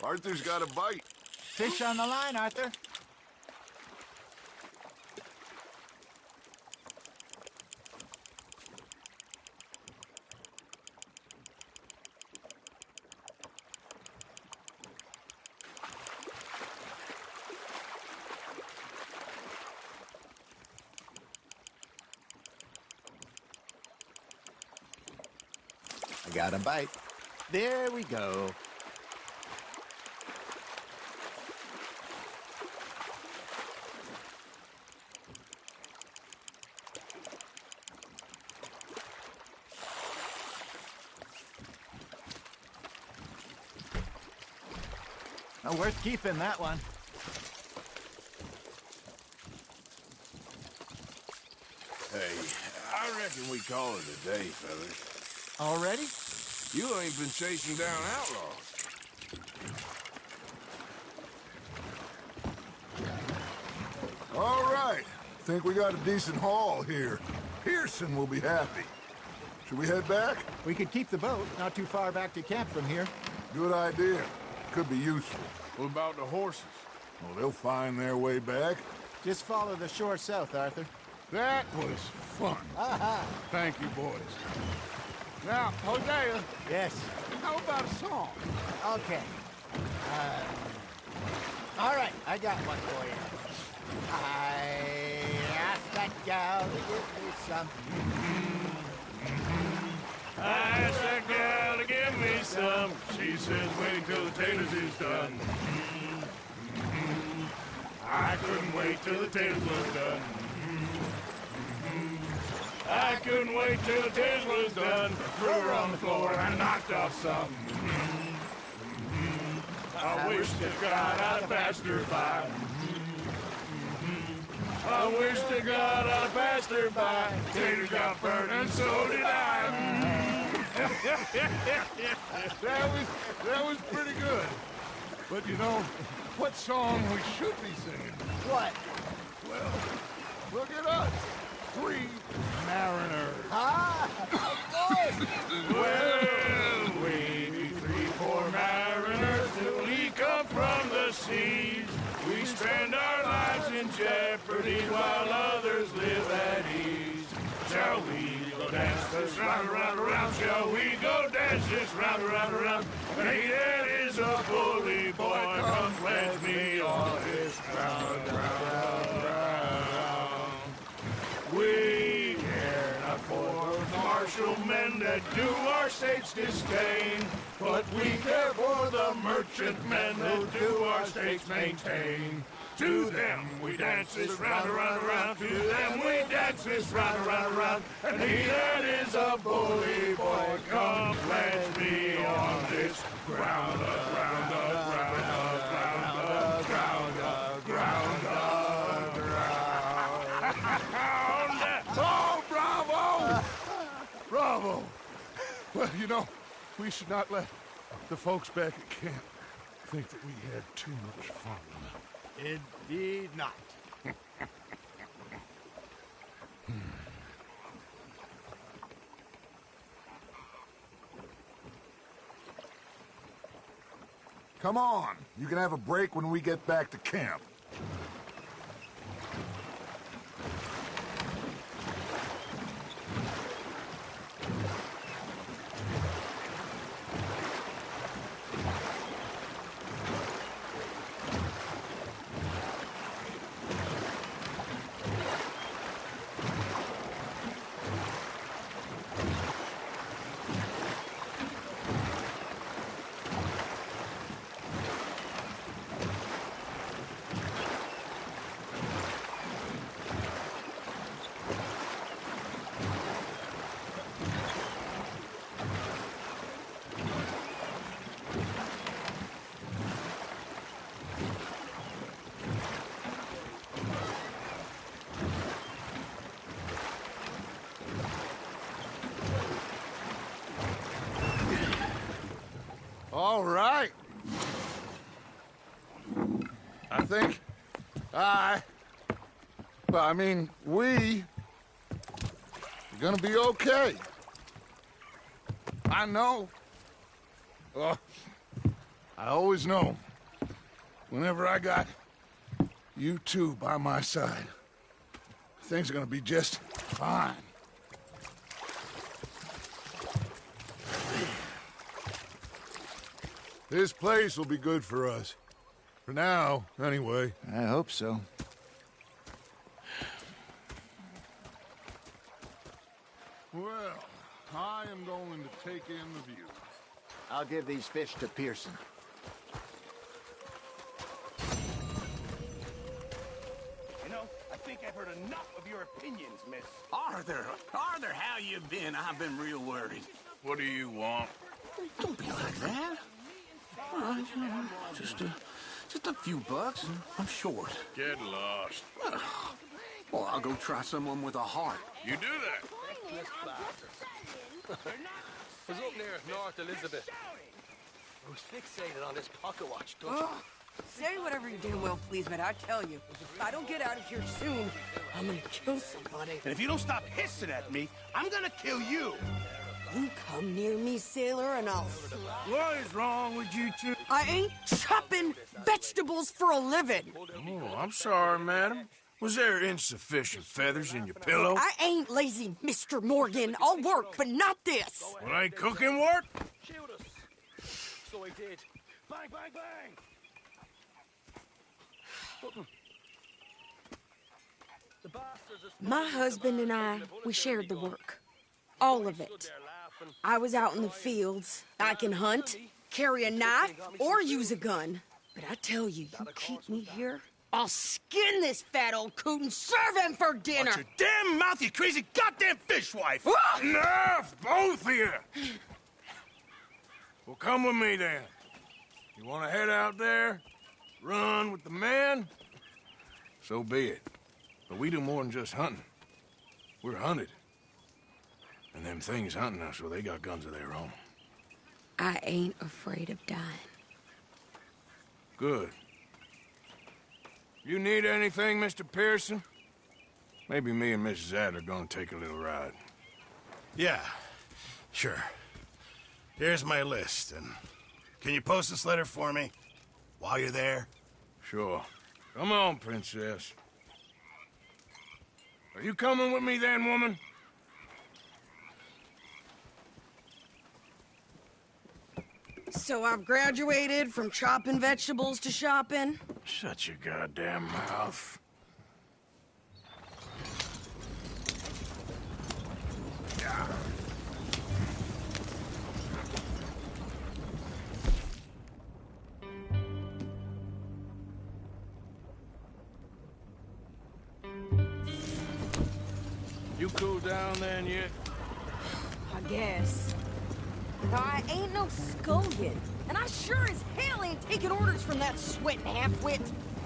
Arthur's got a bite.
Fish on the line, Arthur. I got a bite. There we go. Oh, worth keeping, that one.
Hey, I reckon we call it a day, fellas.
Already?
You ain't been chasing down outlaws.
All right. Think we got a decent haul here. Pearson will be happy. Should we head back?
We could keep the boat, not too far back to camp from here.
Good idea. Could be useful.
What about the horses?
Well, they'll find their way back.
Just follow the shore south, Arthur.
That was fun. Thank you, boys. Now, Hosea.
Yes.
How about a song?
Okay. All right, I got one for you. I asked that gal to give me some.
I asked that gal to give me some. She says wait till the taters is done. I couldn't wait till the taters was done. I couldn't wait till the taters was done. Threw her on the floor and knocked off some. I wish to God I'd passed her by. I wish to God I'd passed her by. Taters got burned and so did I.
That was pretty good. But you know, what song we should be singing?
What?
Well, look at us. 3 mariners.
Of course!
Well, we be 3 poor mariners till we come from the seas. We spend our lives in jeopardy while others live at ease. Shall we go dance this round, around, around? Shall we go dance this round, around, around? Hey, that is a bully boy. Come pledge me on this round, round, round. We
men that do our state's disdain, but we care for the merchantmen who do our states maintain. To them we dance this round, around, around. To them we dance this round, around, around. And he that is a bully boy, come pledge me on this ground up, ground up, ground up, ground up, ground up, ground up, ground up.
Oh, bravo! Bravo! Well, you know, we should not let the folks back at camp think that we had too much fun.
Indeed not.
Come on. You can have a break when we get back to camp. All right. I think we are gonna be okay. I know. I always know. Whenever I got you two by my side, things are gonna be just fine. This place will be good for us. For now, anyway.
I hope so.
Well, I am going to take in the view.
I'll give these fish to Pearson.
You know, I think I've heard enough of your opinions, miss.
Arthur, how you been? I've been real worried. What do you want?
Don't be like that. All right, you know, just a few bucks, and I'm short.
Get lost.
Well, I'll go try someone with a heart.
You do that.
I was up near North Elizabeth. I was fixated on this pocket watch, don't you?
Say whatever you damn well please, but I tell you, if I don't get out of here soon, I'm gonna kill somebody.
And if you don't stop hissing at me, I'm gonna kill you.
You come near me, sailor, and I'll slap.
What is wrong with you two?
I ain't chopping vegetables for a living.
Oh, I'm sorry, madam. Was there insufficient feathers in your pillow?
I ain't lazy, Mr. Morgan. I'll work, but not this.
Well, ain't cooking work?
Shoot us. So I did. Bang, bang, bang! The bastards are
My husband and I, we shared the work. All of it. I was out in the fields. I can hunt, carry a knife, or use a gun. But I tell you, you keep me here, I'll skin this fat old coot and serve him for dinner.
Watch your damn mouth, you crazy goddamn fishwife!
Enough, both of you! Well, come with me, then. You want to head out there, run with the men? So be it. But we do more than just hunting. We're hunted. And them things hunting us, well, they got guns of their own.
I ain't afraid of dying.
Good. You need anything, Mr. Pearson? Maybe me and Mrs. Adler gonna take a little ride.
Yeah, sure. Here's my list, and can you post this letter for me while you're there?
Sure. Come on, Princess. Are you coming with me then, woman?
So I've graduated from chopping vegetables to shopping?
Shut your goddamn mouth.
You cooled down then yet?
I guess. I ain't no scullion, and I sure as hell ain't taking orders from that sweating half-wit.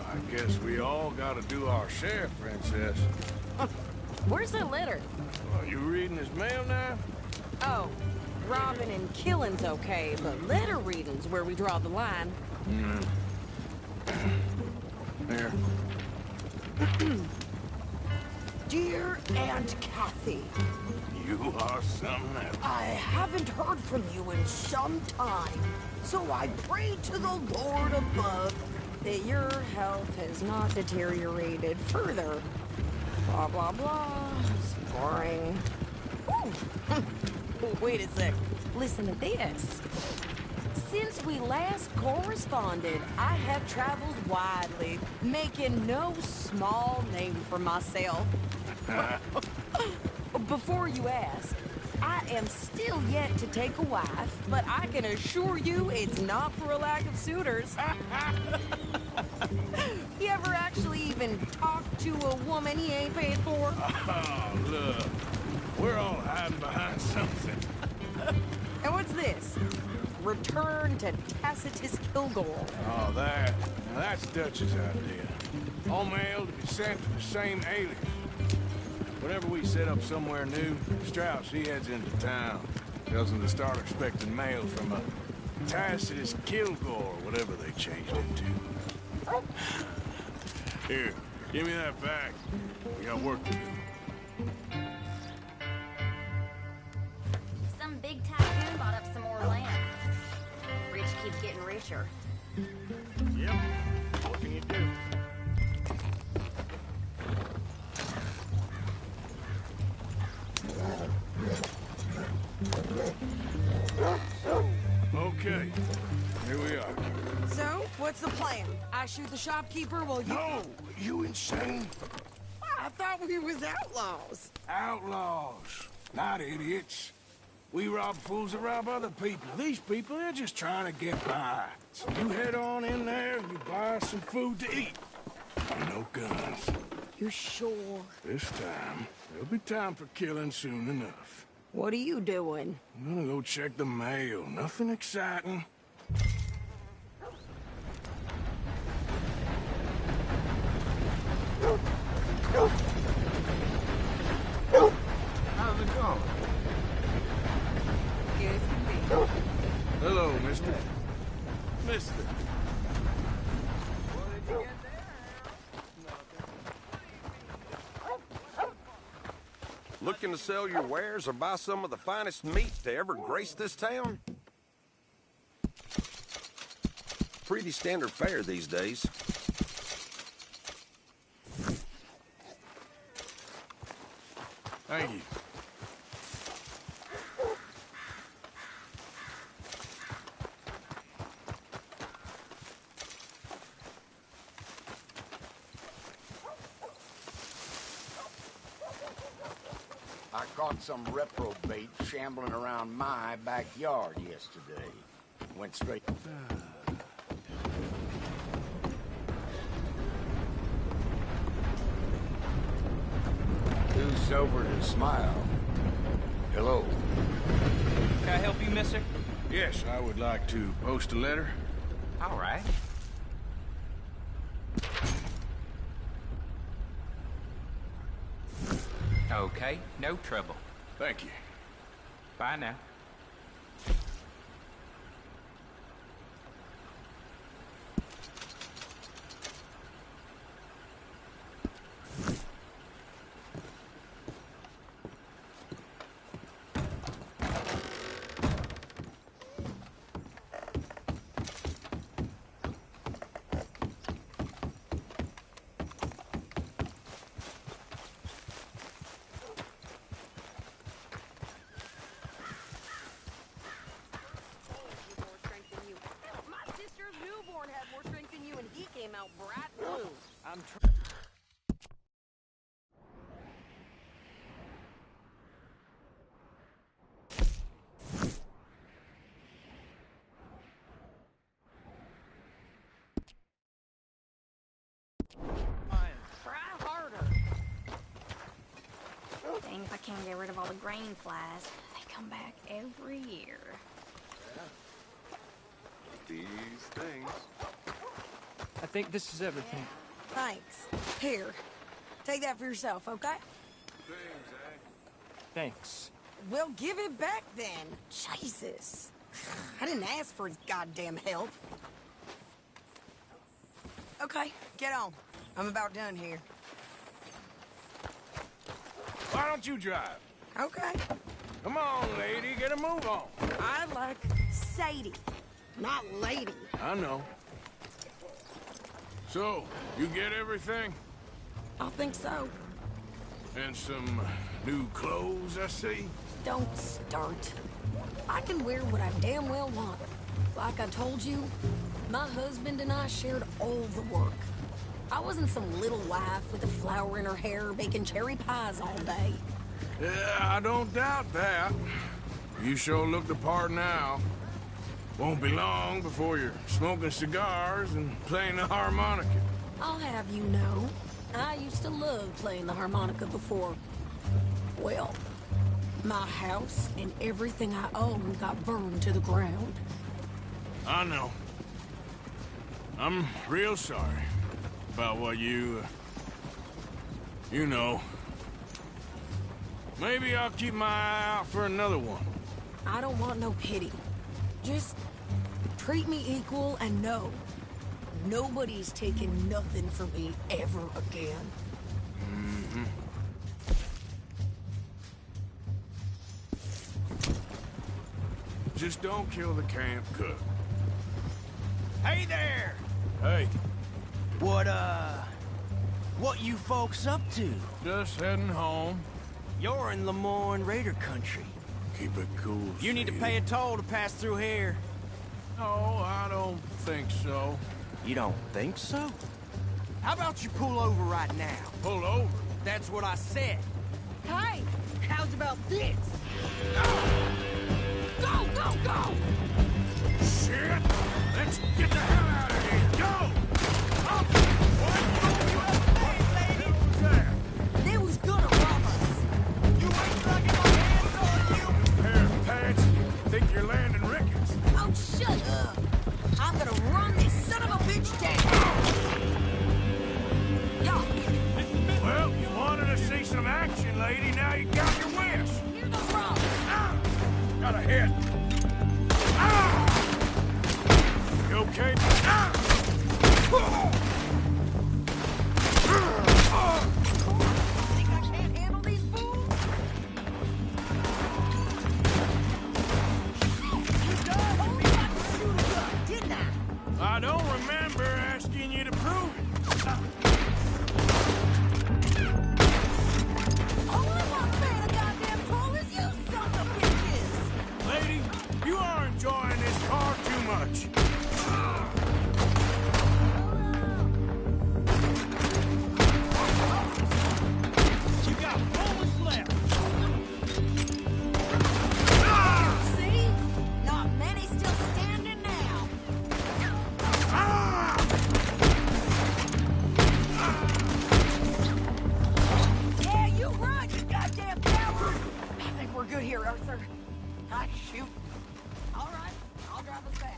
I guess we all gotta do our share, Princess.
Where's the letter?
Are you reading his mail now?
Oh, robbing and killing's okay, but letter reading's where we draw the line.
Here.
Dear Aunt Kathy,
You are something else.
I haven't heard from you in some time, so I pray to the Lord above that your health has not deteriorated further. Blah, blah, blah. It's boring. Ooh. Wait a sec. Listen to this. Since we last corresponded, I have traveled widely, making no small name for myself. Before you ask, I am still yet to take a wife, but I can assure you it's not for a lack of suitors. You ever actually even talked to a woman he ain't paid for?
Oh, look. We're all hiding behind something.
And what's this? Return to Tacitus Kilgore.
Oh, that's Dutch's idea. All mail to be sent to the same alias. Whenever we set up somewhere new, Strauss, he heads into town. Tells them to start expecting mail from a Tacitus Kilgore, whatever they changed it to. Here, give me that back. We got work to do.
Some big tycoon bought up some more land. Rich keeps getting richer.
Yep. What can you do? Okay, here we are.
So, what's the plan? I shoot the shopkeeper while you...
No! You insane?
I thought we was outlaws.
Outlaws, not idiots. We rob fools that rob other people. These people, they're just trying to get by. So you head on in there and you buy us some food to eat. And no guns.
You sure?
This time, there'll be time for killing soon enough.
What are you doing?
I'm gonna go check the mail. Nothing exciting.
How's it going?
Good for me.
Hello, mister. Mister.
Looking to sell your wares or buy some of the finest meat to ever grace this town? Pretty standard fare these days.
Thank you.
I caught some reprobate shambling around my backyard yesterday. Went straight... Too sober to smile. Hello.
Can I help you, mister?
Yes, I would like to post a letter.
All right. Okay, no trouble.
Thank you.
Bye now.
can't get rid of all the grain flies. They come back every year.
These things.
I think this is everything.
Thanks. Here, take that for yourself, okay?
Thanks.
Well, give it back then. Jesus. I didn't ask for his goddamn help. Okay, get on. I'm about done here.
Why don't you drive?
Okay.
Come on, lady, get a move on.
I like Sadie, not lady.
I know. So, you get everything?
I think so.
And some new clothes, I see?
Don't start. I can wear what I damn well want. Like I told you, my husband and I shared all the work. I wasn't some little wife with a flower in her hair baking cherry pies all day.
Yeah, I don't doubt that. You sure look the part now. Won't be long before you're smoking cigars and playing the harmonica.
I'll have you know, I used to love playing the harmonica before. Well, my house and everything I owned got burned to the ground.
I know. I'm real sorry about what you know. Maybe I'll keep my eye out for another one.
I don't want no pity. Just treat me equal and know nobody's taking nothing from me ever again.
Mm-hmm. Just don't kill the camp cook.
Hey there!
Hey.
What you folks up to?
Just heading home.
You're in Lemoyne Raider country.
Keep it cool.
You need to pay a toll to pass through here.
No, I don't think so.
You don't think so? How about you pull over right now?
Pull over?
That's what I said.
Hey, how's about this? Go, go, go!
Shit! Let's get the hell out of here! Go! Up!
They was gonna rob us.
You ain't lucky my hands on you!
Pair of pants. Think you're landing Ricketts.
Oh, shut up. I'm gonna run this son of a bitch down. Yo.
Well, you wanted to see some action, lady. Now you got your wish.
Here goes Rob.
Got a hit. You okay?
Think I can't handle these fools? You told me not to shoot a gun, didn't I?
I don't remember asking you to prove it.
All I want paying a goddamn toll is you son of bitches!
Lady, you are enjoying this far too much.
You got bullets left!
See? Not many still standing now. Yeah, you run, you goddamn coward! I think we're good here, Arthur. Ah, shoot. All right, I'll drive us back.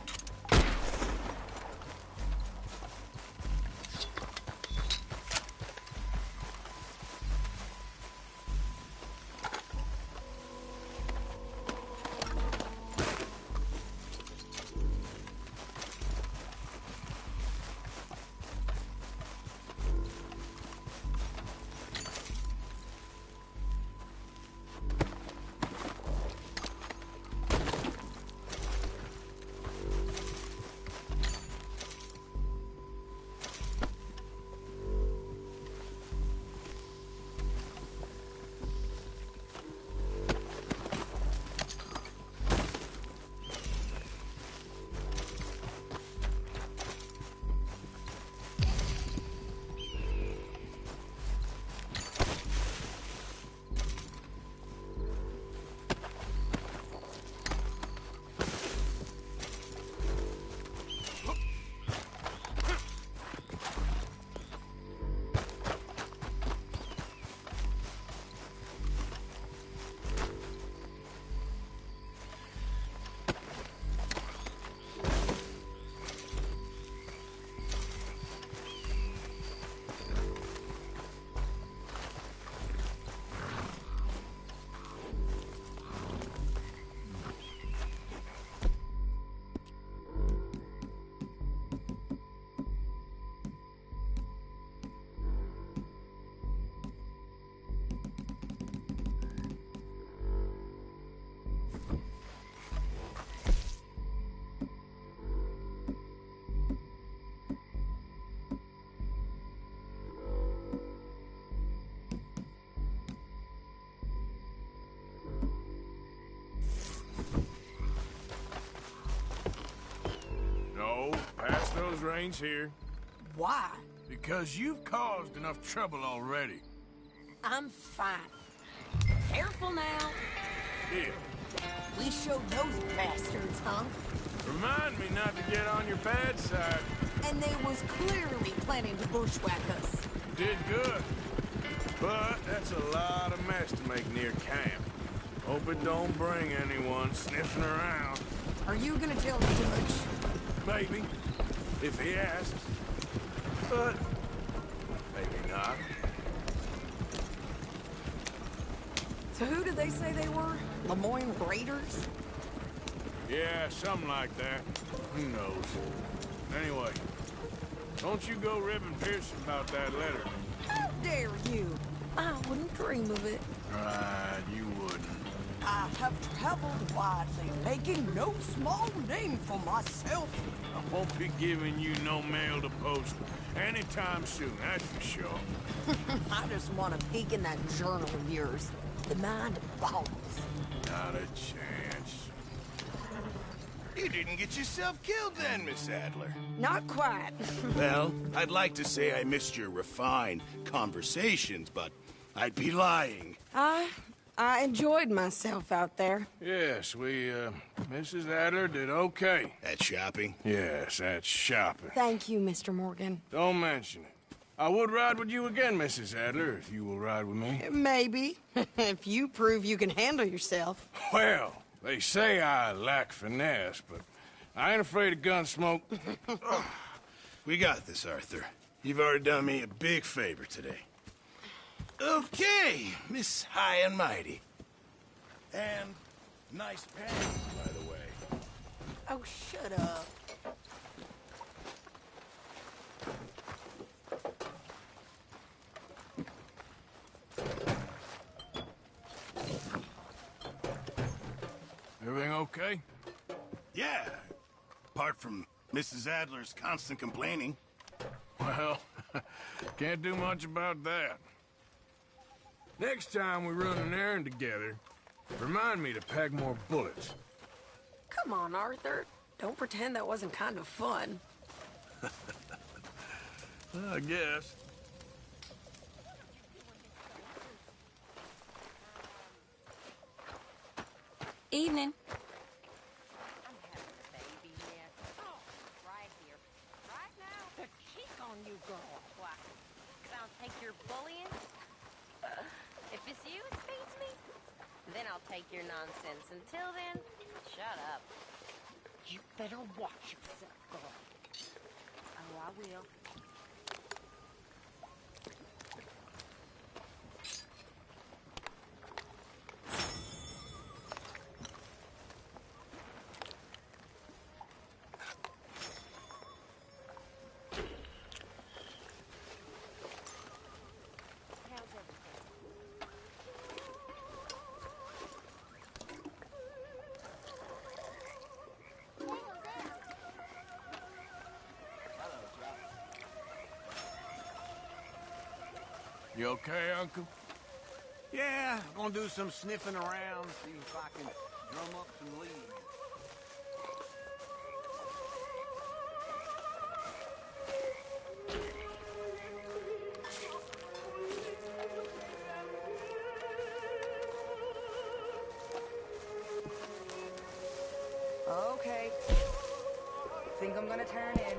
Charles reigns here.
Why?
Because you've caused enough trouble already.
I'm fine. Careful now.
Here,
We showed those bastards, huh?
remind me not to get on your bad side.
And they was clearly planning to bushwhack us.
Did good. But that's a lot of mess to make near camp. Hope it don't bring anyone sniffing around.
Are you gonna tell the judge?
Maybe, if he asks. But maybe not.
So who did they say they were? Lemoyne Raiders?
Yeah, something like that. Who knows? Anyway, don't you go ribbing Pearson about that letter.
How dare you? I wouldn't dream of it.
Right, you wouldn't.
I have traveled widely, making no small name for myself.
I won't be giving you no mail to post anytime soon, that's for sure.
I just want to peek in that journal of yours. The mind boggles.
Not a chance.
You didn't get yourself killed then, Miss Adler.
Not quite.
Well, I'd like to say I missed your refined conversations, but I'd be lying.
I enjoyed myself out there.
Yes, Mrs. Adler did okay.
At shopping?
Yes, that's shopping.
Thank you, Mr. Morgan.
Don't mention it. I would ride with you again, Mrs. Adler, if you will ride with me.
Maybe. If you prove you can handle yourself.
Well, they say I lack finesse, but I ain't afraid of gunsmoke.
We got this, Arthur. You've already done me a big favor today. Okay, Miss High and Mighty. And nice pants, by the way.
Oh, shut up.
Everything okay?
Yeah, apart from Mrs. Adler's constant complaining.
Well, can't do much about that. Next time we run an errand together, remind me to pack more bullets.
Come on, Arthur. Don't pretend that wasn't kind of fun.
I guess.
Evening.
The cheek on you, girl.
Why? 'Cause I'll take your bullying? If it's you it beats me, then I'll take your nonsense. Until then, shut up.
You better watch yourself, girl.
Oh, I will.
You okay, Uncle?
Yeah, gonna do some sniffing around, see if I can drum up some leads.
Okay. Think I'm gonna turn in.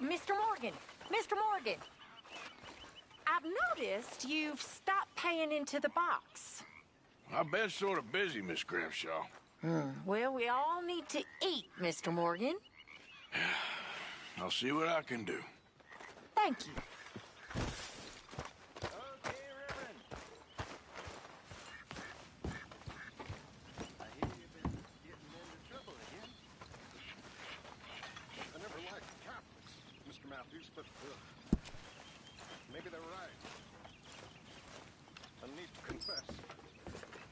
Mr. Morgan! Mr. Morgan! I've noticed you've stopped paying into the box.
I've been sort of busy, Miss Grimshaw.
Well, we all need to eat, Mr. Morgan.
I'll see what I can do.
Thank you.
I never liked Catholics, Mr. Matthews, but maybe they're right. I need to confess.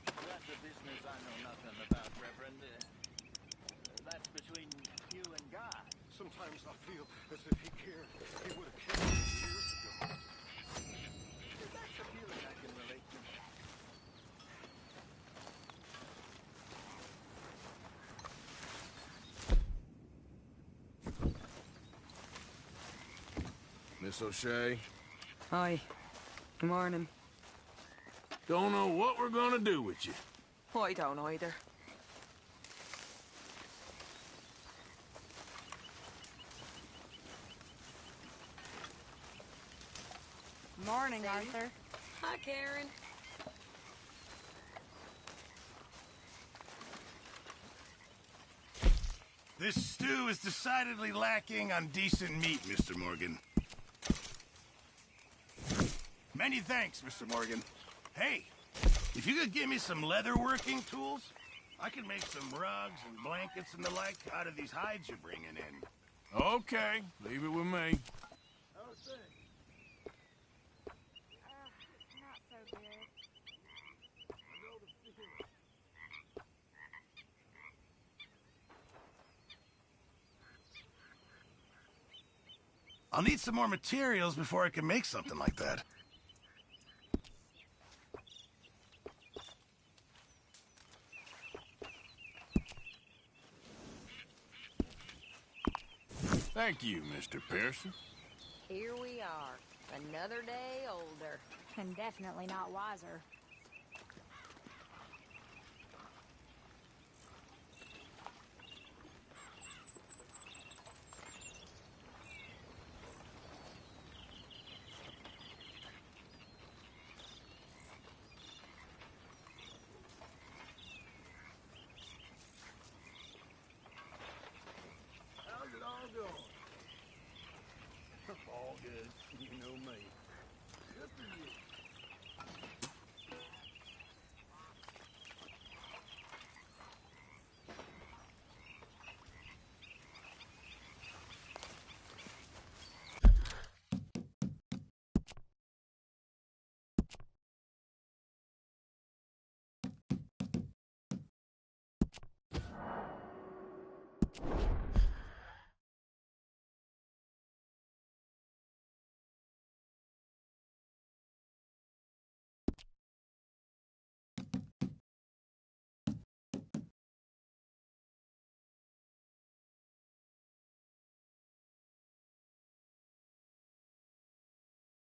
That's a business I know nothing about, Reverend. That's between you and God.
Sometimes I feel as if he cared. He would have killed me years ago.
That's a feeling I can relate to.
Miss O'Shea?
Hi. Good morning.
Don't know what we're gonna do with you.
I don't either.
Morning, Arthur.
Hi, Karen.
This stew is decidedly lacking on decent meat, Mr. Morgan. Many thanks, Mr. Morgan. Hey, if you could give me some leatherworking tools, I could make some rugs and blankets and the like out of these hides you're bringing in.
Okay, leave it with me.
How's things?
Not so good.
I know the feeling.
I'll need some more materials before I can make something like that.
Thank you, Mr. Pearson.
Here we are, another day older.
And definitely not wiser.
How's it all going? All good. You know me. Good for you.